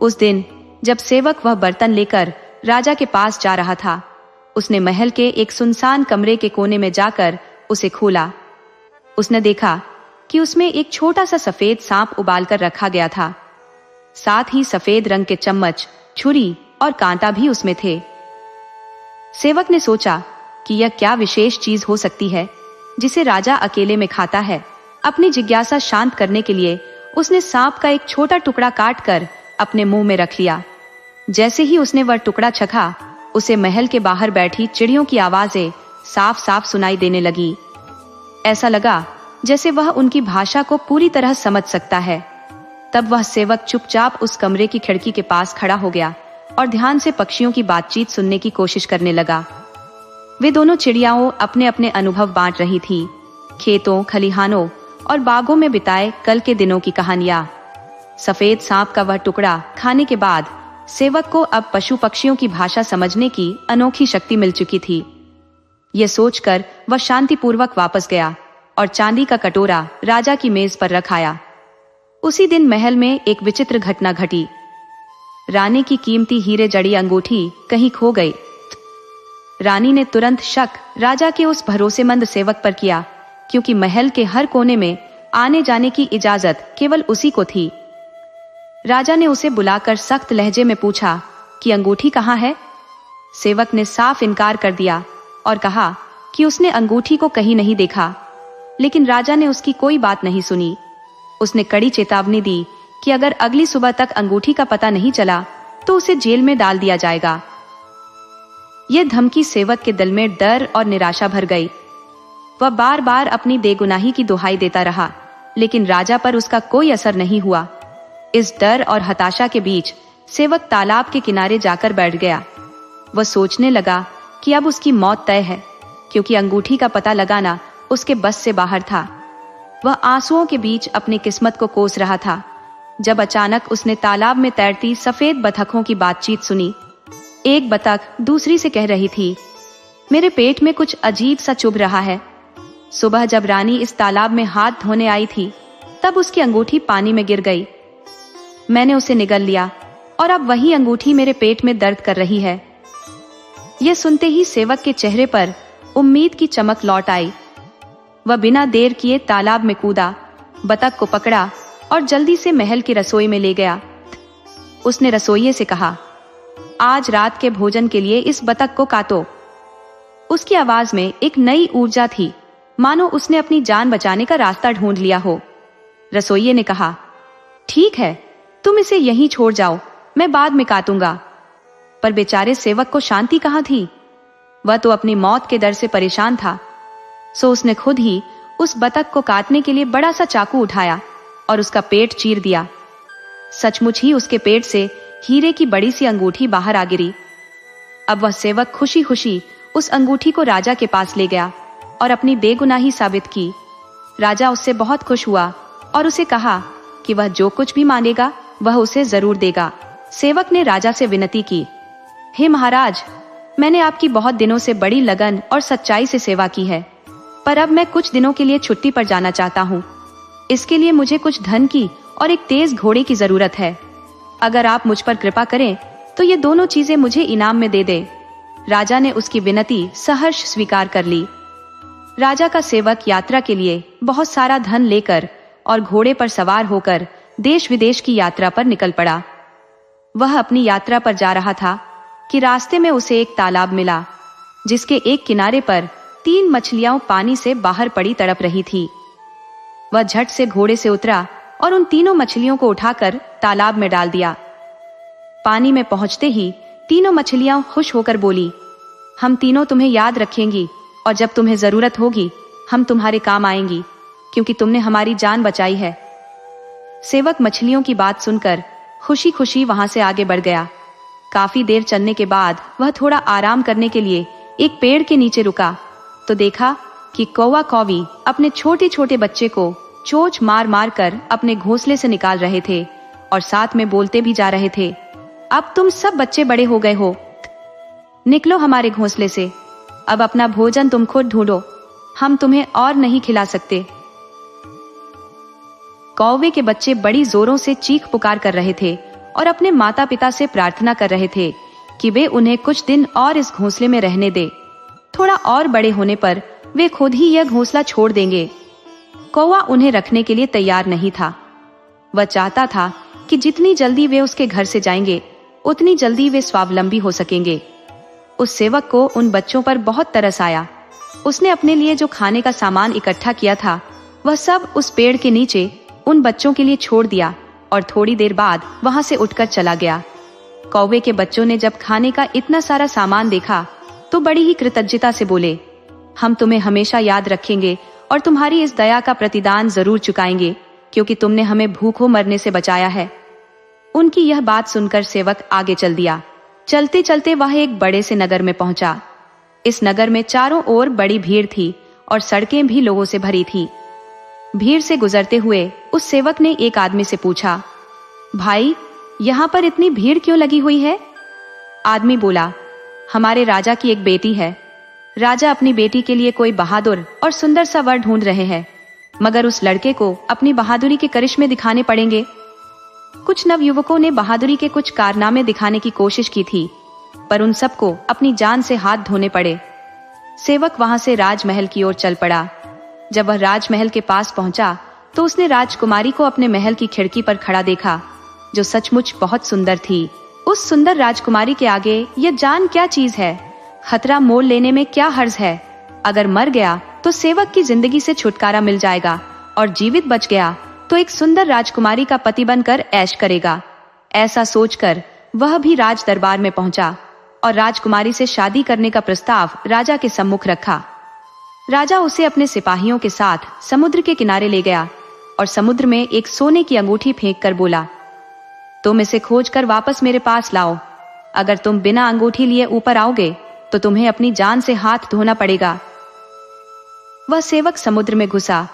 उस दिन जब सेवक वह बर्तन लेकर राजा के पास जा रहा था, उसने महल के एक सुनसान कमरे के कोने में जाकर उसे खोला। उसने देखा कि उसमें एक छोटा सा सफेद सांप उबाल कर रखा गया था। साथ ही सफेद रंग के चम्मच, छुरी और कांटा भी उसमें थे। सेवक ने सोचा कि यह क्या विशेष चीज हो सकती है जिसे राजा अकेले में खाता है। अपनी जिज्ञासा शांत करने के लिए उसने सांप का एक छोटा टुकड़ा काटकर अपने मुंह में रख लिया। जैसे ही उसने वह टुकड़ा चखा, उसे महल के बाहर बैठी चिड़ियों की आवाजें साफ साफ सुनाई देने लगी। ऐसा लगा जैसे वह उनकी भाषा को पूरी तरह समझ सकता है। तब वह सेवक चुपचाप उस कमरे की खिड़की के पास खड़ा हो गया और ध्यान से पक्षियों की बातचीत सुनने की कोशिश करने लगा। वे दोनों चिड़ियाओं अपने अपने अनुभव बांट रही थी, खेतों, खलिहानों और बागों में बिताए कल के दिनों की कहानियां। सफेद सांप का वह टुकड़ा खाने के बाद सेवक को अब पशु पक्षियों की भाषा समझने की अनोखी शक्ति मिल चुकी थी। यह सोचकर वह शांतिपूर्वक वापस गया और चांदी का कटोरा राजा की मेज पर रखाया। उसी दिन महल में एक विचित्र घटना घटी। रानी की कीमती हीरे जड़ी अंगूठी कहीं खो गई। रानी ने तुरंत शक राजा के उस भरोसेमंद सेवक पर किया, क्योंकि महल के हर कोने में आने जाने की इजाजत केवल उसी को थी। राजा ने उसे बुलाकर सख्त लहजे में पूछा कि अंगूठी कहाँ है। सेवक ने साफ इनकार कर दिया और कहा कि उसने अंगूठी को कहीं नहीं देखा। लेकिन राजा ने उसकी कोई बात नहीं सुनी। उसने कड़ी चेतावनी दी कि अगर अगली सुबह तक अंगूठी का पता नहीं चला तो उसे जेल में डाल दिया जाएगा। यह धमकी सेवक के दिल में डर और निराशा भर गई। वह बार बार अपनी बेगुनाही की दुहाई देता रहा, लेकिन राजा पर उसका कोई असर नहीं हुआ। इस डर और हताशा के बीच सेवक तालाब के किनारे जाकर बैठ गया। वह सोचने लगा कि अब उसकी मौत तय है, क्योंकि अंगूठी का पता लगाना उसके बस से बाहर था। वह आंसुओं के बीच अपनी किस्मत को कोस रहा था, जब अचानक उसने तालाब में तैरती सफेद बतखों की बातचीत सुनी। एक बतख दूसरी से कह रही थी, मेरे पेट में कुछ अजीब सा चुभ रहा है। सुबह जब रानी इस तालाब में हाथ धोने आई थी, तब उसकी अंगूठी पानी में गिर गई। मैंने उसे निगल लिया और अब वही अंगूठी मेरे पेट में दर्द कर रही है। यह सुनते ही सेवक के चेहरे पर उम्मीद की चमक लौट आई। वह बिना देर किए तालाब में कूदा बतख को पकड़ा और जल्दी से महल की रसोई में ले गया। उसने रसोइये से कहा, आज रात के भोजन के लिए इस बतख को काटो। उसकी आवाज में एक नई ऊर्जा थी, मानो उसने अपनी जान बचाने का रास्ता ढूंढ लिया हो। रसोइये ने कहा, ठीक है, तुम इसे यहीं छोड़ जाओ, मैं बाद में काटूंगा। पर बेचारे सेवक को शांति कहाँ थी? वह तो अपनी मौत के डर से परेशान था। सो उसने खुद ही उस बतख को काटने के लिए बड़ा सा चाकू उठाया और उसका पेट चीर दिया। सचमुच ही उसके पेट से हीरे की बड़ी सी अंगूठी बाहर आ गिरी। अब वह सेवक खुशी खुशी उस अंगूठी को राजा के पास ले गया और अपनी बेगुनाही साबित की। राजा उससे बहुत खुश हुआ और उसे कहा कि वह जो कुछ भी मांगेगा वह उसे जरूर देगा। सेवक ने राजा से विनती की, हे महाराज, मैंने आपकी बहुत दिनों से बड़ी लगन और सच्चाई से सेवा की है, पर अब मैं कुछ दिनों के लिए छुट्टी पर जाना चाहता हूँ। इसके लिए मुझे कुछ धन की और एक तेज घोड़े की जरूरत है। अगर आप मुझ पर कृपा करें तो ये दोनों चीजें मुझे इनाम में दे दे। राजा ने उसकी विनती सहर्ष स्वीकार कर ली। राजा का सेवक यात्रा के लिए बहुत सारा धन लेकर और घोड़े पर सवार होकर देश विदेश की यात्रा पर निकल पड़ा। वह अपनी यात्रा पर जा रहा था कि रास्ते में उसे एक तालाब मिला, जिसके एक किनारे पर 3 मछलियां पानी से बाहर पड़ी तड़प रही थी। वह झट से घोड़े से उतरा और उन तीनों मछलियों को उठाकर तालाब में डाल दिया। पानी में पहुंचते ही तीनों मछलियां खुश होकर बोली, हम तीनों तुम्हें याद रखेंगी और जब तुम्हें जरूरत होगी हम तुम्हारे काम आएंगी, क्योंकि तुमने हमारी जान बचाई है। सेवक मछलियों की बात सुनकर खुशी खुशी वहां से आगे बढ़ गया। काफी देर चलने के बाद वह थोड़ा आराम करने के लिए एक पेड़ के नीचे रुका तो देखा कि कौवा कौवी अपने छोटे छोटे बच्चे को चोंच मार मार कर अपने घोंसले से निकाल रहे थे और साथ में बोलते भी जा रहे थे, अब तुम सब बच्चे बड़े हो गए हो, निकलो हमारे घोंसले से, अब अपना भोजन तुम खुद ढूंढो, हम तुम्हें और नहीं खिला सकते। कौवे के बच्चे बड़ी जोरों से चीख पुकार कर रहे थे और अपने माता पिता से प्रार्थना कर रहे थे कि वे उन्हें कुछ दिन और इस घोंसले में रहने दे। थोड़ा और बड़े होने पर वे खुद ही यह घोंसला छोड़ देंगे। कौवा उन्हें रखने के लिए तैयार नहीं था। वह चाहता था कि जितनी जल्दी वे उसके घर से जाएंगे उतनी जल्दी वे स्वावलंबी हो सकेंगे। उस सेवक को उन बच्चों पर बहुत तरस आया। उसने अपने लिए जो खाने का सामान इकट्ठा किया था वह सब उस पेड़ के नीचे उन बच्चों के लिए छोड़ दिया और थोड़ी देर बाद वहां से उठकर चला गया। कौवे के बच्चों ने जब खाने का इतना सारा सामान देखा तो बड़ी ही कृतज्ञता से बोले, हम तुम्हें हमेशा याद रखेंगे और तुम्हारी इस दया का प्रतिदान जरूर चुकाएंगे, क्योंकि तुमने हमें भूखों मरने से बचाया है। उनकी यह बात सुनकर सेवक आगे चल दिया। चलते चलते वह एक बड़े से नगर में पहुंचा। इस नगर में चारों ओर बड़ी भीड़ थी और सड़कें भी लोगों से भरी थी। भीड़ से गुजरते हुए उस सेवक ने एक आदमी से पूछा, भाई, यहाँ पर इतनी भीड़ क्यों लगी हुई है? आदमी बोला, हमारे राजा की एक बेटी है। राजा अपनी बेटी के लिए कोई बहादुर और सुंदर सा वर ढूंढ रहे हैं, मगर उस लड़के को अपनी बहादुरी के करिश्मे दिखाने पड़ेंगे। कुछ नवयुवकों ने बहादुरी के कुछ कारनामे दिखाने की कोशिश की थी, पर उन सबको अपनी जान से हाथ धोने पड़े। सेवक वहां से राजमहल की ओर चल पड़ा। जब वह राजमहल के पास पहुंचा तो उसने राजकुमारी को अपने महल की खिड़की पर खड़ा देखा, जो सचमुच बहुत सुंदर थी। उस सुंदर राजकुमारी के आगे यह जान क्या चीज है? खतरा मोल लेने में क्या हर्ज है? अगर मर गया तो सेवक की जिंदगी से छुटकारा मिल जाएगा और जीवित बच गया तो एक सुंदर राजकुमारी का पति बनकर ऐश करेगा। ऐसा सोचकर वह भी राज दरबार में पहुंचा और राजकुमारी से शादी करने का प्रस्ताव राजा के सम्मुख रखा। राजा उसे अपने सिपाहियों के साथ समुद्र के किनारे ले गया और समुद्र में एक सोने की अंगूठी फेंक कर बोला, तुम इसे खोजकर वापस मेरे पास लाओ। अगर तुम बिना अंगूठी लिए ऊपर आओगे तो तुम्हें अपनी जान से हाथ धोना पड़ेगा। वह सेवक समुद्र में घुसा,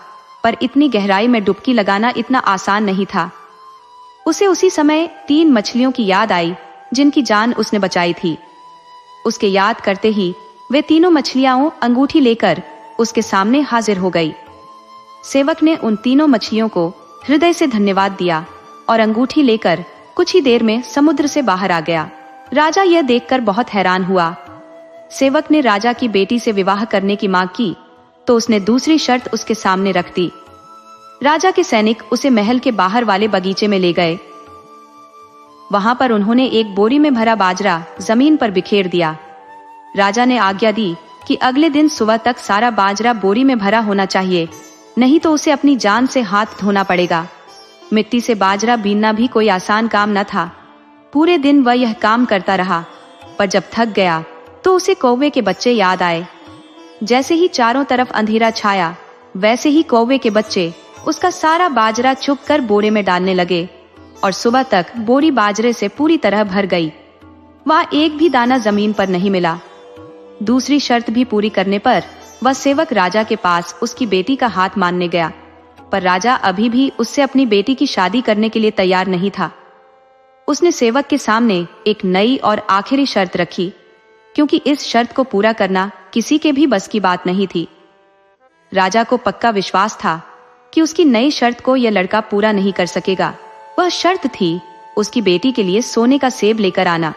पर इतनी गहराई में डुबकी लगाना इतना आसान नहीं था। उसे उसी समय 3 मछलियों की याद आई जिनकी जान उसने बचाई थी। उसके याद करते ही वे तीनों मछलियां अंगूठी लेकर उसके सामने हाजिर हो गई। सेवक ने उन तीनों मछलियों को हृदय से धन्यवाद दिया और अंगूठी लेकर कुछ ही देर में समुद्र से बाहर आ गया। राजा यह देखकर बहुत हैरान हुआ। सेवक ने राजा की बेटी से विवाह करने की मांग की तो उसने दूसरी शर्त उसके सामने रख दी। राजा के सैनिक उसे महल के बाहर वाले बगीचे में ले गए। वहां पर उन्होंने एक बोरी में भरा बाजरा जमीन पर बिखेर दिया। राजा ने आज्ञा दी कि अगले दिन सुबह तक सारा बाजरा बोरी में भरा होना चाहिए, नहीं तो उसे अपनी जान से हाथ धोना पड़ेगा। मिट्टी से बाजरा बीनना भी कोई आसान काम न था। पूरे दिन वह यह काम करता रहा, पर जब थक गया तो उसे कौवे के बच्चे याद आए। जैसे ही चारों तरफ अंधेरा छाया, वैसे ही कौवे के बच्चे उसका सारा बाजरा चुग कर बोरे में डालने लगे और सुबह तक बोरी बाजरे से पूरी तरह भर गई। वहां एक भी दाना जमीन पर नहीं मिला। दूसरी शर्त भी पूरी करने पर वह सेवक राजा के पास उसकी बेटी का हाथ मानने गया, पर राजा अभी भी उससे अपनी बेटी की शादी करने के लिए तैयार नहीं था। उसने सेवक के सामने एक नई और आखिरी शर्त रखी, क्योंकि इस शर्त को पूरा करना किसी के भी बस की बात नहीं थी। राजा को पक्का विश्वास था कि उसकी नई शर्त को यह लड़का पूरा नहीं कर सकेगा। वह शर्त थी उसकी बेटी के लिए सोने का सेब लेकर आना।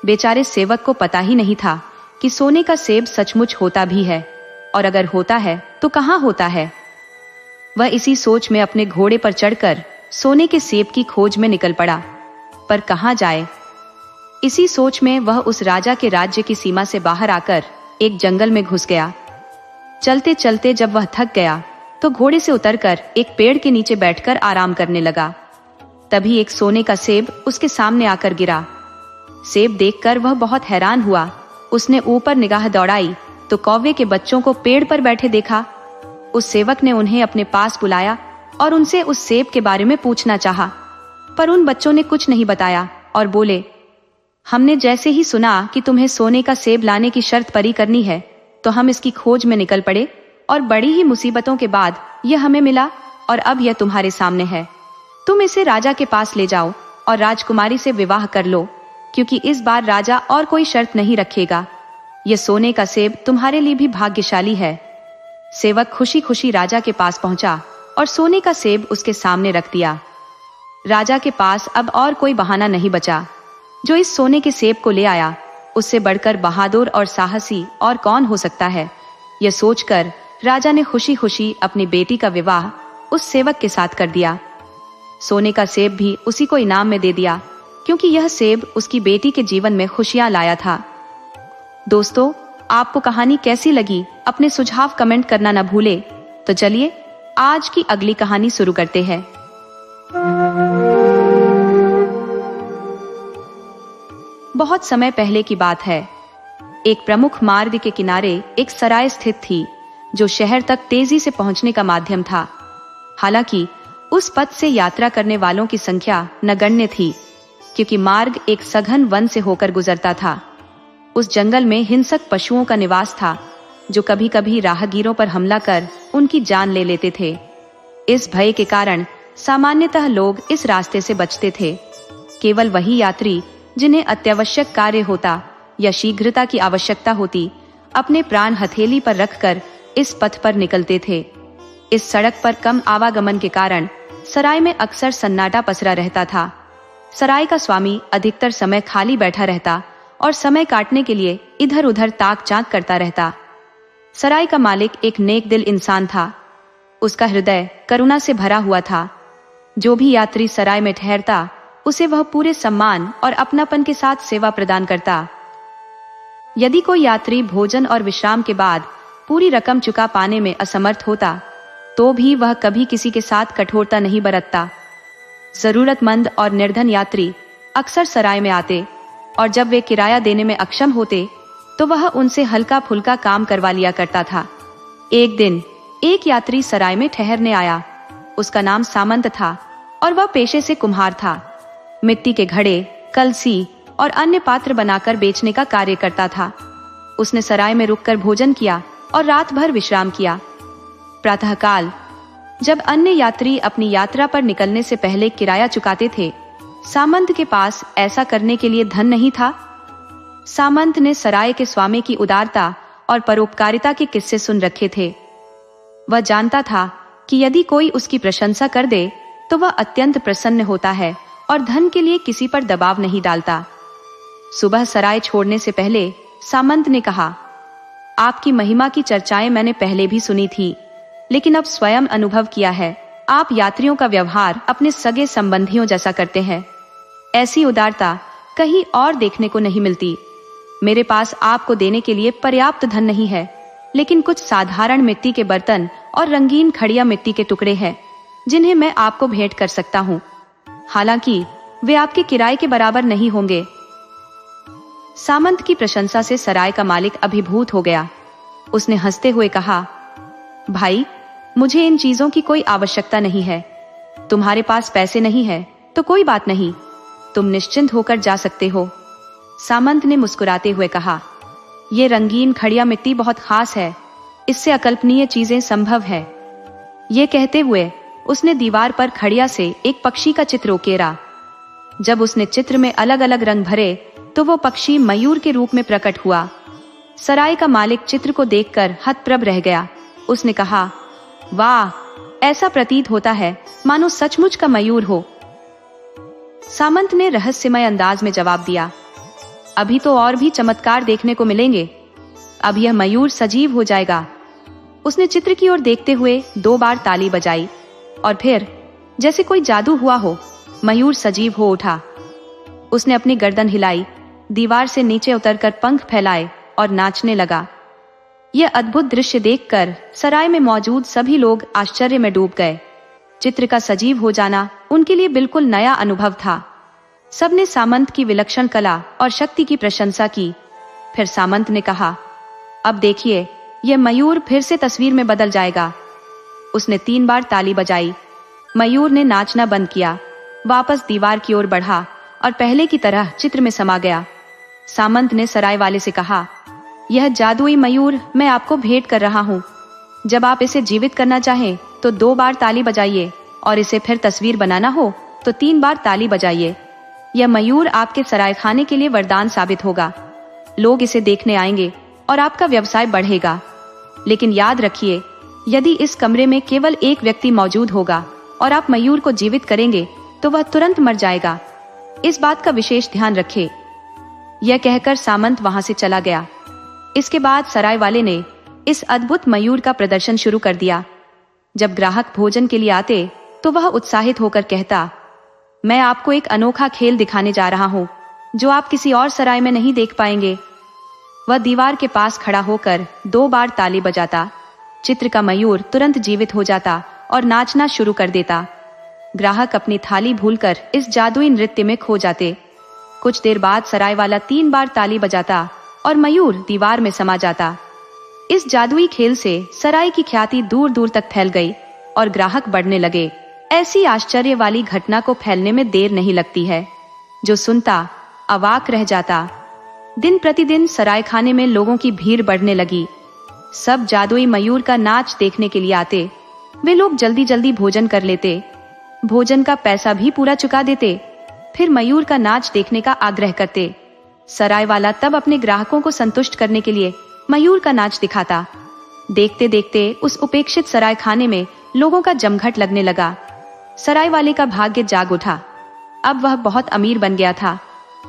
बेचारे सेवक को पता ही नहीं था कि सोने का सेब सचमुच होता भी है, और अगर होता है तो कहाँ होता है। वह इसी सोच में अपने घोड़े पर चढ़कर सोने के सेब की खोज में निकल पड़ा, पर कहाँ जाए। इसी सोच में वह उस राजा के राज्य की सीमा से बाहर आकर एक जंगल में घुस गया। चलते चलते जब वह थक गया तो घोड़े से उतरकर एक पेड़ के नीचे बैठकर आराम करने लगा। तभी एक सोने का सेब उसके सामने आकर गिरा। सेब देखकर वह बहुत हैरान हुआ। उसने ऊपर निगाह दौड़ाई तो कौवे के बच्चों को पेड़ पर बैठे देखा। उस सेवक ने उन्हें अपने पास बुलाया और उनसे उस सेब के बारे में पूछना चाहा, पर उन बच्चों ने कुछ नहीं बताया और बोले, हमने जैसे ही सुना कि तुम्हें सोने का सेब लाने की शर्त पूरी करनी है तो हम इसकी खोज में निकल पड़े, और बड़ी ही मुसीबतों के बाद यह हमें मिला और अब यह तुम्हारे सामने है। तुम इसे राजा के पास ले जाओ और राजकुमारी से विवाह कर लो, क्योंकि इस बार राजा और कोई शर्त नहीं रखेगा। यह सोने का सेब तुम्हारे लिए भी भाग्यशाली है। सेवक खुशी खुशी राजा के पास पहुंचा और सोने का सेब उसके सामने रख दिया। राजा के पास अब और कोई बहाना नहीं बचा। जो इस सोने के सेब को ले आया, उससे बढ़कर बहादुर और साहसी और कौन हो सकता है। यह सोचकर राजा ने खुशी खुशी अपनी बेटी का विवाह उस सेवक के साथ कर दिया। सोने का सेब भी उसी को इनाम में दे दिया, क्योंकि यह सेब उसकी बेटी के जीवन में खुशियां लाया था। दोस्तों, आपको कहानी कैसी लगी अपने सुझाव कमेंट करना न भूले। तो चलिए आज की अगली कहानी शुरू करते हैं। बहुत समय पहले की बात है। एक प्रमुख मार्ग के किनारे एक सराय स्थित थी, जो शहर तक तेजी से पहुंचने का माध्यम था। हालांकि उस पथ से यात्रा करने वालों की संख्या नगण्य थी, क्योंकि मार्ग एक सघन वन से होकर गुजरता था। उस जंगल में हिंसक पशुओं का निवास था, जो कभी कभी राहगीरों पर हमला कर उनकी जान ले लेते थे। इस भय के कारण सामान्यतः लोग इस रास्ते से बचते थे। केवल वही यात्री जिन्हें अत्यावश्यक कार्य होता या शीघ्रता की आवश्यकता होती, अपने प्राण हथेली पर रखकर इस पथ पर निकलते थे। इस सड़क पर कम आवागमन के कारण सराय में अक्सर सन्नाटा पसरा रहता था। सराय का स्वामी अधिकतर समय खाली बैठा रहता और समय काटने के लिए इधर उधर ताक झांक करता रहता। सराय का मालिक एक नेक दिल इंसान था। उसका हृदय करुणा से भरा हुआ था। जो भी यात्री सराय में ठहरता, उसे वह पूरे सम्मान और अपनापन के साथ सेवा प्रदान करता। यदि कोई यात्री भोजन और विश्राम के बाद पूरी रकम चुका पाने में असमर्थ होता, तो भी वह कभी किसी के साथ कठोरता नहीं बरतता। जरूरतमंद और निर्धन यात्री अक्सर सराय में आते, और जब वे किराया देने में अक्षम होते तो वह उनसे हल्का फुल्का काम करवा लिया करता था। एक दिन एक यात्री सराय में ठहरने आया। उसका नाम सामंत था और वह पेशे से कुम्हार था। मिट्टी के घड़े, कलसी और अन्य पात्र बनाकर बेचने का कार्य करता था। उसने सराय में रुककर भोजन किया और रात भर विश्राम किया। प्रातःकाल जब अन्य यात्री अपनी यात्रा पर निकलने से पहले किराया चुकाते थे, सामंत के पास ऐसा करने के लिए धन नहीं था। सामंत ने सराय के स्वामी की उदारता और परोपकारिता के किस्से सुन रखे थे। वह जानता था कि यदि कोई उसकी प्रशंसा कर दे तो वह अत्यंत प्रसन्न होता है और धन के लिए किसी पर दबाव नहीं डालता। सुबह सराय छोड़ने से पहले सामंत ने कहा, आपकी महिमा की चर्चाएं मैंने पहले भी सुनी थी, लेकिन अब स्वयं अनुभव किया है आप यात्रियों का व्यवहार अपने सगे संबंधियों जैसा करते हैं। ऐसी उदारता कहीं और देखने को नहीं मिलती। मेरे पास आपको देने के लिए पर्याप्त धन नहीं है, लेकिन कुछ साधारण मिट्टी के बर्तन और रंगीन खड़िया मिट्टी के टुकड़े हैं जिन्हें मैं आपको भेंट कर सकता हूँ। हालांकि वे आपके किराए के बराबर नहीं होंगे। सामंत की प्रशंसा से सराय का मालिक अभिभूत हो गया। उसने हंसते हुए कहा, भाई, मुझे इन चीजों की कोई आवश्यकता नहीं है। तुम्हारे पास पैसे नहीं है तो कोई बात नहीं, तुम निश्चिंत होकर जा सकते हो। सामंत ने मुस्कुराते हुए कहा, ये रंगीन खड़िया मिट्टी बहुत खास है, इससे अकल्पनीय चीजें संभव है। ये कहते हुए उसने दीवार पर खड़िया से एक पक्षी का चित्र उकेरा। जब उसने चित्र में अलग अलग रंग भरे तो वो पक्षी मयूर के रूप में प्रकट हुआ। सराय का मालिक चित्र को देखकर हतप्रभ रह गया। उसने कहा, वाह, ऐसा प्रतीत होता है मानो सचमुच का मयूर हो। सामंत ने रहस्यमय अंदाज में जवाब दिया, अभी तो और भी चमत्कार देखने को मिलेंगे। अब यह मयूर सजीव हो जाएगा। उसने चित्र की ओर देखते हुए 2 बार ताली बजाई और फिर जैसे कोई जादू हुआ हो, मयूर सजीव हो उठा। उसने अपनी गर्दन हिलाई, दीवार से नीचे उतरकर पंख फैलाए और नाचने लगा। यह अद्भुत दृश्य देखकर सराय में मौजूद सभी लोग आश्चर्य में डूब गए। चित्र का सजीव हो जाना उनके लिए बिल्कुल नया अनुभव था। सबने सामंत की विलक्षण कला और शक्ति की प्रशंसा की। फिर सामंत ने कहा, अब देखिए, यह मयूर फिर से तस्वीर में बदल जाएगा। उसने 3 बार ताली बजाई। मयूर ने नाचना बंद किया, वापस दीवार की ओर बढ़ा और पहले की तरह चित्र में समा गया। सामंत ने सराय वाले से कहा, यह जादुई मयूर मैं आपको भेंट कर रहा हूँ। जब आप इसे जीवित करना चाहें तो 2 बार ताली बजाइए और इसे फिर तस्वीर बनाना हो तो 3 बार ताली बजाइए। यह मयूर आपके सरायखाने के लिए वरदान साबित होगा। लोग इसे देखने आएंगे और आपका व्यवसाय बढ़ेगा। लेकिन याद रखिए, यदि इस कमरे में केवल एक व्यक्ति मौजूद होगा और आप मयूर को जीवित करेंगे तो वह तुरंत मर जाएगा। इस बात का विशेष ध्यान रखें। यह कहकर सामंत वहां से चला गया। इसके बाद सराय वाले ने इस अद्भुत मयूर का प्रदर्शन शुरू कर दिया। जब ग्राहक भोजन के लिए आते तो वह उत्साहित होकर कहता, मैं आपको एक अनोखा खेल दिखाने जा रहा हूँ जो आप किसी और सराय में नहीं देख पाएंगे। वह दीवार के पास खड़ा होकर 2 बार ताली बजाता। चित्र का मयूर तुरंत जीवित हो जाता और नाचना शुरू कर देता। ग्राहक अपनी थाली भूलकर इस जादुई नृत्य में खो जाते। कुछ देर बाद सराय वाला 3 बार ताली बजाता और मयूर दीवार में समा जाता। इस जादुई खेल से सराय की ख्याति दूर दूर तक फैल गई और ग्राहक बढ़ने लगे। ऐसी आश्चर्य वाली घटना को फैलने में देर नहीं लगती है। जो सुनता अवाक रह जाता। दिन प्रतिदिन सरायखाने में लोगों की भीड़ बढ़ने लगी। सब जादुई मयूर का नाच देखने के लिए आते। वे लोग जल्दी जल्दी भोजन कर लेते, भोजन का पैसा भी पूरा चुका देते, फिर मयूर का नाच देखने का आग्रह करते। सराय वाला तब अपने ग्राहकों को संतुष्ट करने के लिए मयूर का नाच दिखाता। देखते देखते उस उपेक्षित सरायखाने में लोगों का जमघट लगने लगा। सराय वाले का भाग्य जाग उठा। अब वह बहुत अमीर बन गया था।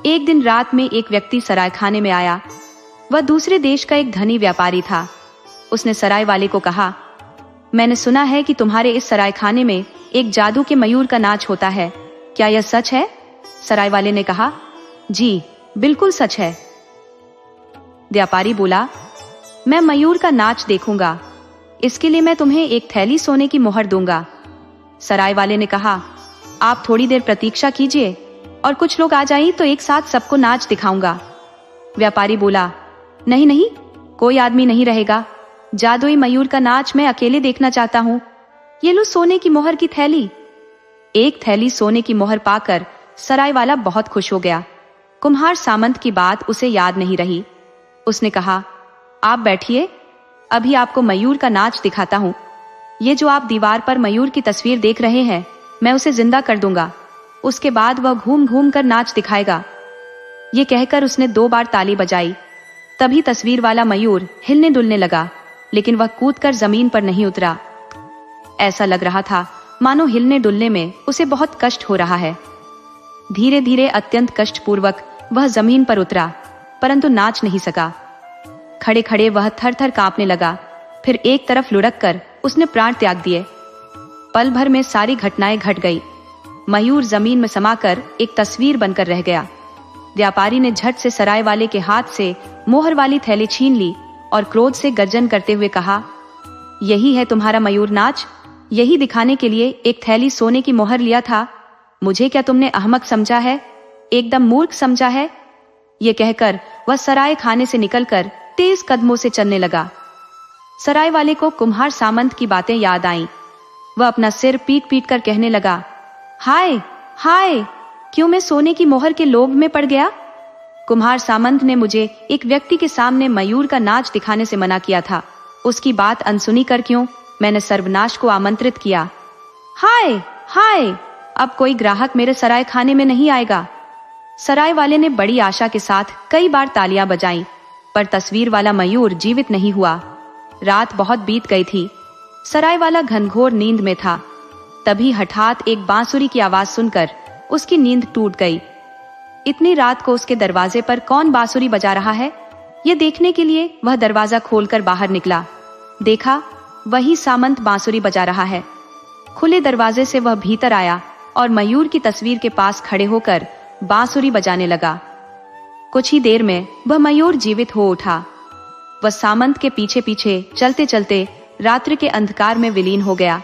एक दिन रात में एक व्यक्ति सरायखाने में आया। वह दूसरे देश का एक धनी व्यापारी था। उसने सराय वाले को कहा, मैंने सुना है कि तुम्हारे इस सरायखाने में एक जादू के मयूर का नाच होता है, क्या यह सच है? सराय वाले ने कहा, जी बिल्कुल सच है। व्यापारी बोला, मैं मयूर का नाच देखूंगा, इसके लिए मैं तुम्हें एक थैली सोने की मोहर दूंगा। सराय वाले ने कहा, आप थोड़ी देर प्रतीक्षा कीजिए और कुछ लोग आ जाएं तो एक साथ सबको नाच दिखाऊंगा। व्यापारी बोला, नहीं नहीं, कोई आदमी नहीं रहेगा। जादुई मयूर का नाच मैं अकेले देखना चाहता हूँ। ये लो सोने की मोहर की थैली। एक थैली सोने की मोहर पाकर सराय वाला बहुत खुश हो गया। कुम्हार सामंत की बात उसे याद नहीं रही। उसने कहा, आप बैठिए, अभी आपको मयूर का नाच दिखाता हूँ। ये जो आप दीवार पर मयूर की तस्वीर देख रहे हैं, मैं उसे जिंदा कर दूंगा। उसके बाद वह घूम घूम कर नाच दिखाएगा। ये कहकर उसने 2 बार ताली बजाई। तभी तस्वीर वाला मयूर हिलने डुलने लगा, लेकिन वह कूदकर जमीन पर नहीं उतरा। ऐसा लग रहा था मानो हिलने डुलने में उसे बहुत कष्ट हो रहा है। धीरे धीरे अत्यंत कष्टपूर्वक वह जमीन पर उतरा, परंतु नाच नहीं सका। खड़े खड़े वह थर थर कांपने लगा। फिर एक तरफ लुढ़क कर उसने प्राण त्याग दिए। पल भर में सारी घटनाएं घट गई। मयूर जमीन में समाकर एक तस्वीर बनकर रह गया। व्यापारी ने झट से सराय वाले के हाथ से मोहर वाली थैली छीन ली और क्रोध से गर्जन करते हुए कहा, यही है तुम्हारा मयूर नाच? यही दिखाने के लिए एक थैली सोने की मोहर लिया था? मुझे क्या तुमने अहमक समझा है? एकदम मूर्ख समझा है? ये कहकर वह सराय खाने से निकलकर तेज कदमों से चलने लगा। सराय वाले को कुम्हार सामंत की बातें याद आईं। वह अपना सिर पीट पीट कर कहने लगा, हाय हाय, क्यों मैं सोने की मोहर के लोभ में पड़ गया? कुम्हार सामंत ने मुझे एक व्यक्ति के सामने मयूर का नाच दिखाने से मना किया था। उसकी बात अनसुनी कर क्यों मैंने सर्वनाश को आमंत्रित किया। हाय हाय, अब कोई ग्राहक मेरे सराय खाने में नहीं आएगा। सराय वाले ने बड़ी आशा के साथ कई बार तालियां बजाईं, पर तस्वीर वाला मयूर जीवित नहीं हुआ। रात बहुत बीत गई थी। सराय वाला घनघोर नींद में था। तभी हठात एक बांसुरी की आवाज सुनकर उसकी नींद टूट गई। इतनी रात को उसके दरवाजे पर कौन बांसुरी बजा रहा है, ये देखने के लिए वह दरवाजा खोलकर बाहर निकला। देखा, वही सामंत बांसुरी बजा रहा है। खुले दरवाजे से वह भीतर आया और मयूर की तस्वीर के पास खड़े होकर बांसुरी बजाने लगा। कुछ ही देर में वह मयूर जीवित हो उठा। वह सामंत के पीछे पीछे चलते चलते रात्रि के अंधकार में विलीन हो गया।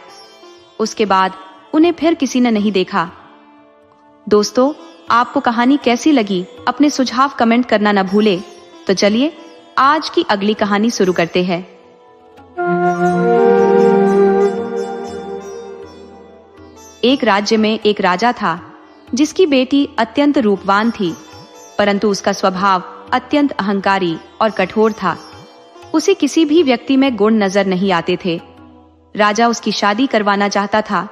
उसके बाद उन्हें फिर किसी ने नहीं देखा। दोस्तों, आपको कहानी कैसी लगी अपने सुझाव कमेंट करना न भूले। तो चलिए आज की अगली कहानी शुरू करते हैं। एक राज्य में एक राजा था जिसकी बेटी अत्यंत रूपवान थी, परंतु उसका स्वभाव अत्यंत अहंकारी और कठोर था। उसे किसी भी व्यक्ति में गुण नजर नहीं आते थे। राजा उसकी शादी करवाना चाहता था,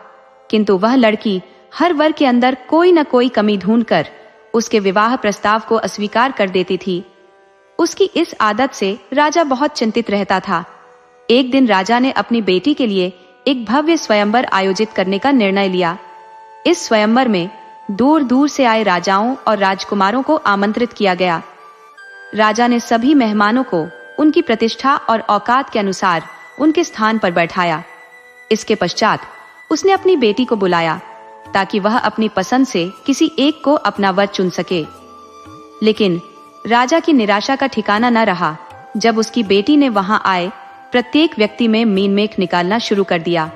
किंतु वह लड़की हर वर्ग के अंदर कोई न कोई कमी ढूंढकर उसके विवाह प्रस्ताव को अस्वीकार कर देती थी। उसकी इस आदत से राजा बहुत चिंतित रहता था। एक दिन राजा ने अपनी बेटी के लिए एक भव्य स्वयंवर आयोजित करने का निर्णय लिया। इस स्वयंवर में दूर दूर से आए राजाओं और राजकुमारों को आमंत्रित किया गया। राजा ने सभी मेहमानों को उनकी प्रतिष्ठा और औकात के अनुसार उनके स्थान पर बैठाया। इसके पश्चात उसने अपनी बेटी को बुलाया ताकि वह अपनी पसंद से किसी एक को अपना वर चुन सके। लेकिन राजा की निराशा का ठिकाना न रहा जब उसकी बेटी ने वहां आए प्रत्येक व्यक्ति में मीन मेख निकालना शुरू कर दिया।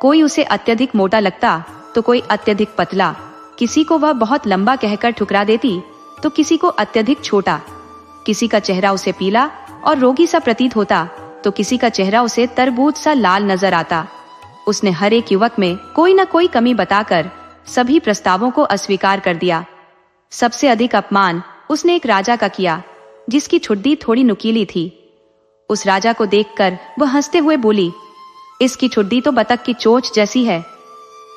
कोई उसे अत्यधिक मोटा लगता तो कोई अत्यधिक पतला, किसी को वह बहुत लंबा कहकर ठुकरा देती तो किसी को अत्यधिक छोटा, किसी का चेहरा उसे पीला और रोगी सा प्रतीत होता तो किसी का चेहरा उसे तरबूज सा लाल नजर आता। उसने हर एक युवक में कोई न कोई कमी बताकर सभी प्रस्तावों को अस्वीकार कर दिया। सबसे अधिक अपमान उसने एक राजा का किया जिसकी ठुड्डी थोड़ी नुकीली थी। उस राजा को देखकर वह हंसते हुए बोली, इसकी ठुड्डी तो बतख की चोंच जैसी है।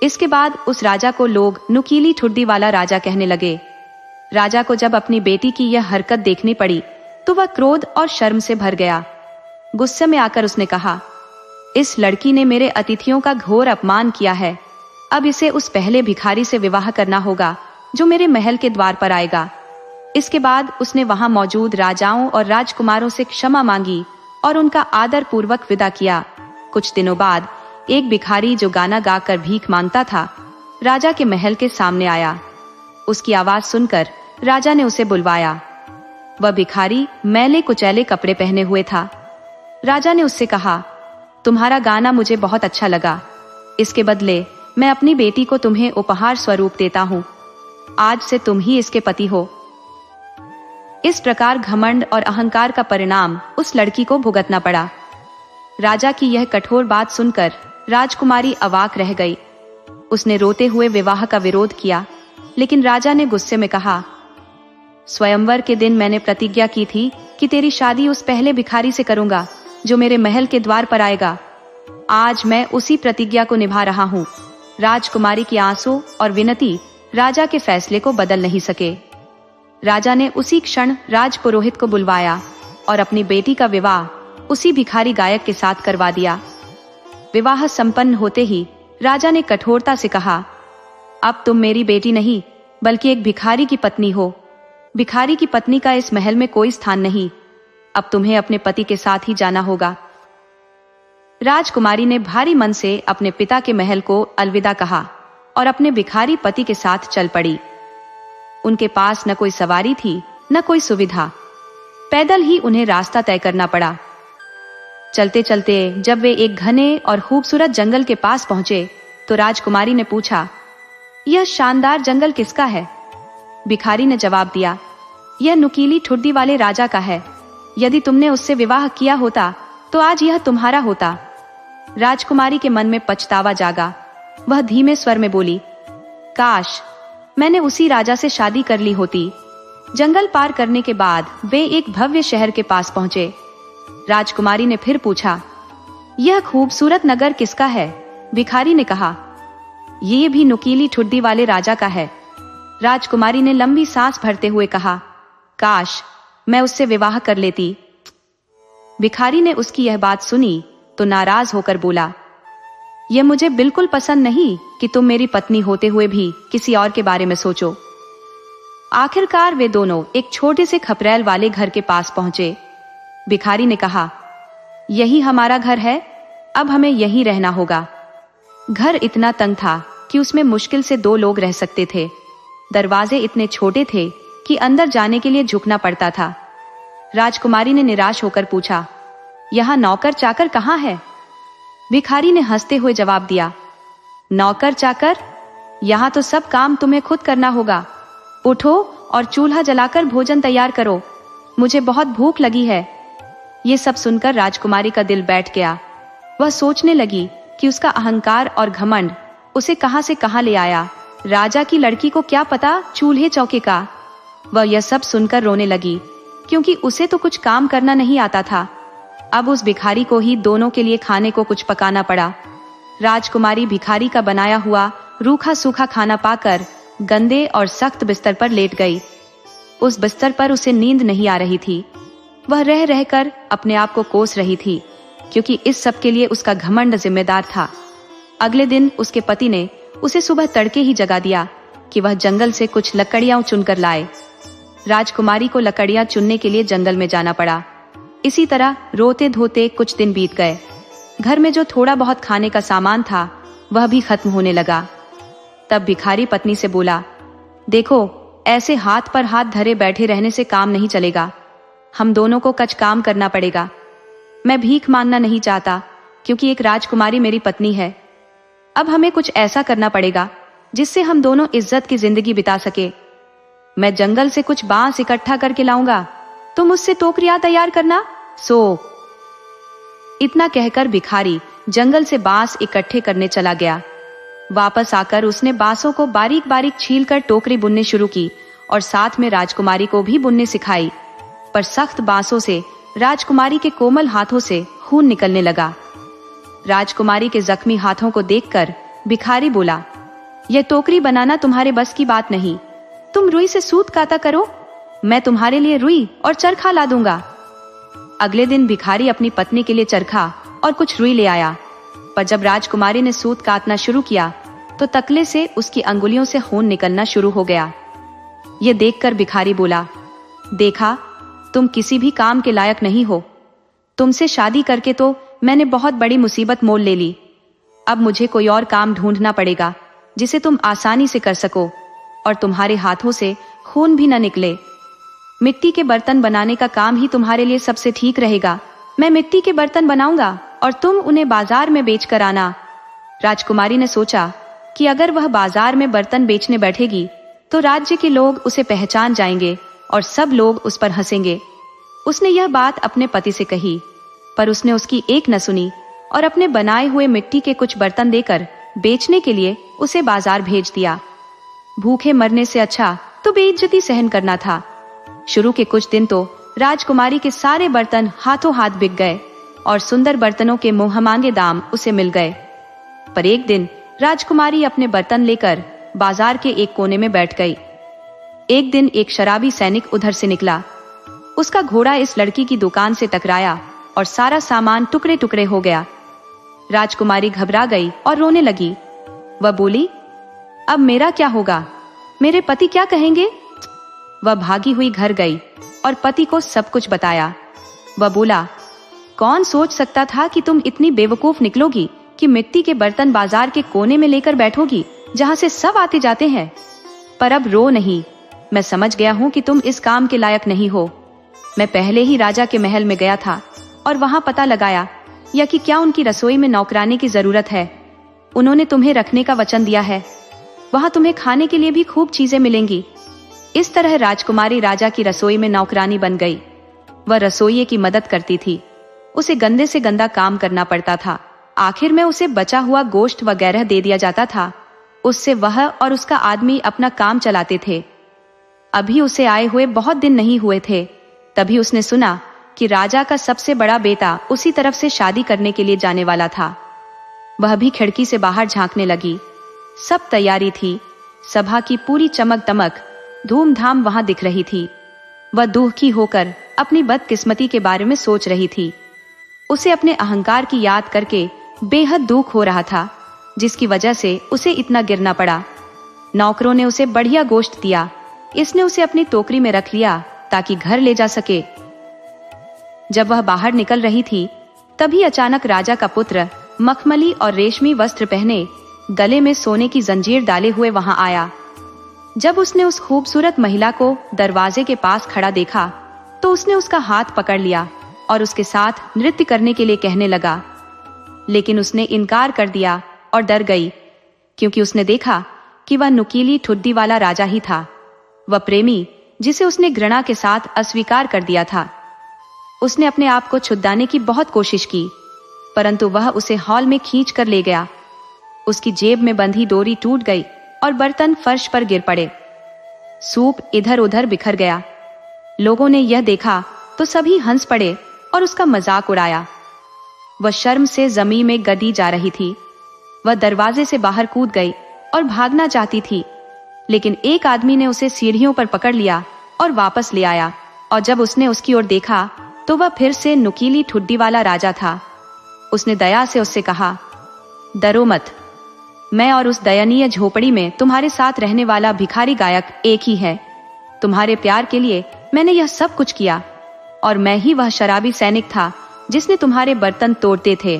इसके बाद उस राजा को लोग नुकीली ठुड्डी वाला राजा कहने लगे। राजा को जब अपनी बेटी की यह हरकत देखनी पड़ी तो वह क्रोध और शर्म से भर गया। गुस्से में आकर उसने कहा, इस लड़की ने मेरे अतिथियों का घोर अपमान किया है। अब इसे उस पहले भिखारी से विवाह करना होगा जो मेरे महल के द्वार पर आएगा। इसके बाद उसने वहां मौजूद राजाओं और राजकुमारों से क्षमा मांगी और उनका आदर पूर्वक विदा किया। कुछ दिनों बाद एक भिखारी जो गाना गाकर भीख मांगता था राजा के महल के सामने आया। उसकी आवाज सुनकर राजा ने उसे बुलवाया। वह भिखारी मैले कुचैले कपड़े पहने हुए था। राजा ने उससे कहा, तुम्हारा गाना मुझे बहुत अच्छा लगा। इसके बदले मैं अपनी बेटी को तुम्हें उपहार स्वरूप देता हूँ। आज से तुम ही इसके पति हो। इस प्रकार घमंड और अहंकार का परिणाम उस लड़की को भुगतना पड़ा। राजा की यह कठोर बात सुनकर राजकुमारी अवाक रह गई। उसने रोते हुए विवाह का विरोध किया, लेकिन राजा ने गुस्से में कहा, स्वयंवर के दिन मैंने प्रतिज्ञा की थी कि तेरी शादी उस पहले भिखारी से करूंगा जो मेरे महल के द्वार पर आएगा। आज मैं उसी प्रतिज्ञा को निभा रहा हूँ। राजकुमारी की आंसू और विनती राजा के फैसले को बदल नहीं सके। राजा ने उसी क्षण राजपुरोहित को बुलवाया और अपनी बेटी का विवाह उसी भिखारी गायक के साथ करवा दिया। विवाह संपन्न होते ही राजा ने कठोरता से कहा, अब तुम मेरी बेटी नहीं बल्कि एक भिखारी की पत्नी हो। भिखारी की पत्नी का इस महल में कोई स्थान नहीं। अब तुम्हें अपने पति के साथ ही जाना होगा। राजकुमारी ने भारी मन से अपने पिता के महल को अलविदा कहा और अपने भिखारी पति के साथ चल पड़ी। उनके पास न कोई सवारी थी, न कोई सुविधा। पैदल ही उन्हें रास्ता तय करना पड़ा। चलते चलते जब वे एक घने और खूबसूरत जंगल के पास पहुंचे तो राजकुमारी ने पूछा, यह शानदार जंगल किसका है? भिखारी ने जवाब दिया, यह नुकीली ठुड्डी वाले राजा का है। यदि तुमने उससे विवाह किया होता तो आज यह तुम्हारा होता। राजकुमारी के मन में पछतावा जागा। वह धीमे स्वर में बोली, काश मैंने उसी राजा से शादी कर ली होती। जंगल पार करने के बाद वे एक भव्य शहर के पास पहुंचे। राजकुमारी ने फिर पूछा, यह खूबसूरत नगर किसका है? भिखारी ने कहा, ये भी नुकीली ठुड्डी वाले राजा का है। राजकुमारी ने लंबी सांस भरते हुए कहा, काश मैं उससे विवाह कर लेती। भिखारी ने उसकी यह बात सुनी तो नाराज होकर बोला, यह मुझे बिल्कुल पसंद नहीं कि तुम मेरी पत्नी होते हुए भी किसी और के बारे में सोचो। आखिरकार वे दोनों एक छोटे से खपरेल वाले घर के पास पहुंचे। भिखारी ने कहा, यही हमारा घर है, अब हमें यहीं रहना होगा। घर इतना तंग था कि उसमें मुश्किल से 2 लोग रह सकते थे। दरवाजे इतने छोटे थे कि अंदर जाने के लिए झुकना पड़ता था। राजकुमारी ने निराश होकर पूछा, यहाँ नौकर चाकर कहाँ है? भिखारी ने हंसते हुए जवाब दिया, नौकर चाकर? यहाँ तो सब काम तुम्हें खुद करना होगा। उठो और चूल्हा जलाकर भोजन तैयार करो, मुझे बहुत भूख लगी है। ये सब सुनकर राजकुमारी का दिल बैठ गया। वह सोचने लगी कि उसका अहंकार और घमंड उसे कहां से कहां ले आया। राजा की लड़की को क्या पता चूल्हे चौके का। वह यह सब सुनकर रोने लगी, क्योंकि उसे तो कुछ काम करना नहीं आता था। अब उस भिखारी को ही दोनों के लिए खाने को कुछ पकाना पड़ा। राजकुमारी भिखारी का बनाया हुआ रूखा सूखा खाना पाकर गंदे और सख्त बिस्तर पर लेट गई। उस बिस्तर पर उसे नींद नहीं आ रही थी। वह रह रहकर अपने आप को कोस रही थी, क्योंकि इस सब के लिए उसका घमंड जिम्मेदार था। अगले दिन उसके पति ने उसे सुबह तड़के ही जगा दिया कि वह जंगल से कुछ लकड़ियां चुनकर लाए। राजकुमारी को लकड़ियां चुनने के लिए जंगल में जाना पड़ा। इसी तरह रोते धोते कुछ दिन बीत गए। घर में जो थोड़ा बहुत खाने का सामान था वह भी खत्म होने लगा। तब भिखारी पत्नी से बोला, देखो, ऐसे हाथ पर हाथ धरे बैठे रहने से काम नहीं चलेगा। हम दोनों को कुछ काम करना पड़ेगा। मैं भीख मांगना नहीं चाहता, क्योंकि एक राजकुमारी मेरी पत्नी है। अब हमें कुछ ऐसा करना पड़ेगा जिससे हम दोनों इज्जत की जिंदगी बिता सके। मैं जंगल से कुछ बांस इकट्ठा करके लाऊंगा, तुम उससे टोकरियां तैयार करना। इतना कहकर भिखारी जंगल से बांस इकट्ठे करने चला गया। वापस आकर उसने बांसों को बारीक बारीक छीलकर टोकरी बुनने शुरू की और साथ में राजकुमारी को भी बुनने सिखाई। पर सख्त बांसों से राजकुमारी के कोमल हाथों से खून निकलने लगा। राजकुमारी के जख्मी हाथों को देखकर भिखारी बोला, यह टोकरी बनाना तुम्हारे बस की बात नहीं। तुम रुई से सूत काता करो, मैं तुम्हारे लिए रुई और चरखा ला दूंगा। अगले दिन भिखारी अपनी पत्नी के लिए चरखा और कुछ रुई ले आया। पर जब राजकुमारी ने सूत काटना शुरू किया तो तकले से उसकी अंगुलियों से खून निकलना शुरू हो गया। ये देखकर भिखारी बोला, देखा, तुम किसी भी काम के लायक नहीं हो। तुमसे शादी करके तो मैंने बहुत बड़ी मुसीबत मोल ले ली। अब मुझे कोई और काम ढूंढना पड़ेगा जिसे तुम आसानी से कर सको और तुम्हारे हाथों से खून भी न निकले। मिट्टी के बर्तन बनाने का काम ही तुम्हारे लिए सबसे ठीक रहेगा। मैं मिट्टी के बर्तन बनाऊंगा और तुम उन्हें बाजार में बेच कर आना। राजकुमारी ने सोचा कि अगर वह बाजार में बर्तन बेचने बैठेगी तो राज्य के लोग उसे पहचान जाएंगे और सब लोग उस पर हंसेंगे। उसने यह बात अपने पति से कही, पर उसने उसकी एक न सुनी और अपने बनाए हुए मिट्टी के कुछ बर्तन देकर बेचने के लिए उसे बाजार भेज दिया। भूखे मरने से अच्छा तो बेइज्जती सहन करना था। शुरू के कुछ दिन तो राजकुमारी के सारे बर्तन हाथों हाथ बिक गए और सुंदर बर्तनों के मुंहमांगे दाम उसे मिल गए। पर एक दिन राजकुमारी अपने बर्तन लेकर बाजार के एक कोने में बैठ गई। एक दिन एक शराबी सैनिक उधर से निकला। उसका घोड़ा इस लड़की की दुकान से टकराया और सारा सामान टुकड़े टुकड़े हो गया। राजकुमारी घबरा गई और रोने लगी। वह बोली, अब मेरा क्या होगा? मेरे पति क्या कहेंगे? वह भागी हुई घर गई और पति को सब कुछ बताया। वह बोला, कौन सोच सकता था कि तुम इतनी बेवकूफ निकलोगी कि मिट्टी के बर्तन बाजार के कोने में लेकर बैठोगी, जहाँ से सब आते जाते हैं। पर अब रो नहीं, मैं समझ गया हूँ कि तुम इस काम के लायक नहीं हो। मैं पहले ही राजा के महल में गया था और वहाँ पता लगाया या कि क्या उनकी रसोई में नौकरानी की जरूरत है। उन्होंने तुम्हें रखने का वचन दिया है। वहाँ तुम्हें खाने के लिए भी खूब चीजें मिलेंगी। इस तरह राजकुमारी राजा की रसोई में नौकरानी बन गई। वह रसोइये की मदद करती थी। उसे गंदे से गंदा काम करना पड़ता था। आखिर में उसे बचा हुआ गोश्त वगैरह दे दिया जाता था। उससे वह और उसका आदमी अपना काम चलाते थे। अभी उसे आए हुए बहुत दिन नहीं हुए थे, तभी उसने सुना कि राजा का सबसे बड़ा बेटा उसी तरफ से शादी करने के लिए जाने वाला था। वह भी खिड़की से बाहर झांकने लगी। सब तैयारी थी। सभा की पूरी चमक दमक धूमधाम वहां दिख रही थी। वह दुखी होकर अपनी बदकिस्मती के बारे में सोच रही थी। उसे अपने अहंकार की याद करके बेहद दुख हो रहा था, जिसकी वजह से उसे इतना गिरना पड़ा। नौकरों ने उसे बढ़िया गोश्त दिया। इसने उसे अपनी टोकरी में रख लिया ताकि घर ले जा सके। जब वह बाहर निकल रही थी, तभी अचानक राजा का पुत्र मखमली और रेशमी वस्त्र पहने, गले में सोने की जंजीर डाले हुए वहां आया। जब उसने उस खूबसूरत महिला को दरवाजे के पास खड़ा देखा, तो उसने उसका हाथ पकड़ लिया और उसके साथ नृत्य करने के लिए कहने लगा। लेकिन उसने इनकार कर दिया और डर गई, क्योंकि उसने देखा कि वह नुकीली ठुड्डी वाला राजा ही था, वह प्रेमी जिसे उसने घृणा के साथ अस्वीकार कर दिया था। उसने अपने आप को छुड़ाने की बहुत कोशिश की, परंतु वह उसे हॉल में खींच कर ले गया। उसकी जेब में बंधी डोरी टूट गई और बर्तन फर्श पर गिर पड़े। सूप इधर उधर बिखर गया। लोगों ने यह देखा तो सभी हंस पड़े और उसका मजाक उड़ाया। वह शर्म से जमीन में गड़ी जा रही थी। वह दरवाजे से बाहर कूद गई और भागना चाहती थी, लेकिन एक आदमी ने उसे सीढ़ियों पर पकड़ लिया और वापस ले आया। और जब उसने उसकी ओर देखा तो वह फिर से नुकीली ठुड्डी वाला राजा था। उसने दया से उससे कहा, डरो मत, मैं और उस दयनीय झोपड़ी में तुम्हारे साथ रहने वाला भिखारी गायक एक ही है। तुम्हारे प्यार के लिए मैंने यह सब कुछ किया, और मैं ही वह शराबी सैनिक था जिसने तुम्हारे बर्तन तोड़ते थे।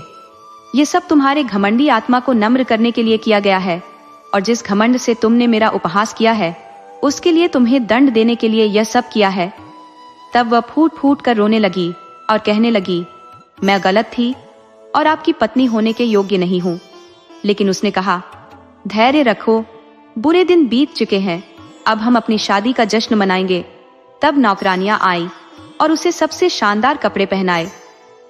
ये सब तुम्हारे घमंडी आत्मा को नम्र करने के लिए किया गया है, और जिस घमंड से तुमने मेरा उपहास किया है, उसके लिए तुम्हें दंड देने के लिए यह सब किया है। तब वह फूट फूट कर रोने लगी और कहने लगी, मैं गलत थी और आपकी पत्नी होने के योग्य नहीं हूँ। लेकिन उसने कहा, धैर्य रखो, बुरे दिन बीत चुके हैं, अब हम अपनी शादी का जश्न मनाएंगे। तब नौकरानियां आई और उसे सबसे शानदार कपड़े पहनाए,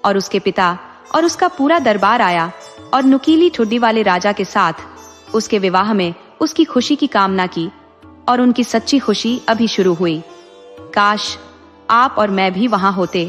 और उसके पिता और उसका पूरा दरबार आया और नुकीली ठुड्डी वाले राजा के साथ उसके विवाह में उसकी खुशी की कामना की, और उनकी सच्ची खुशी अभी शुरू हुई। काश आप और मैं भी वहां होते।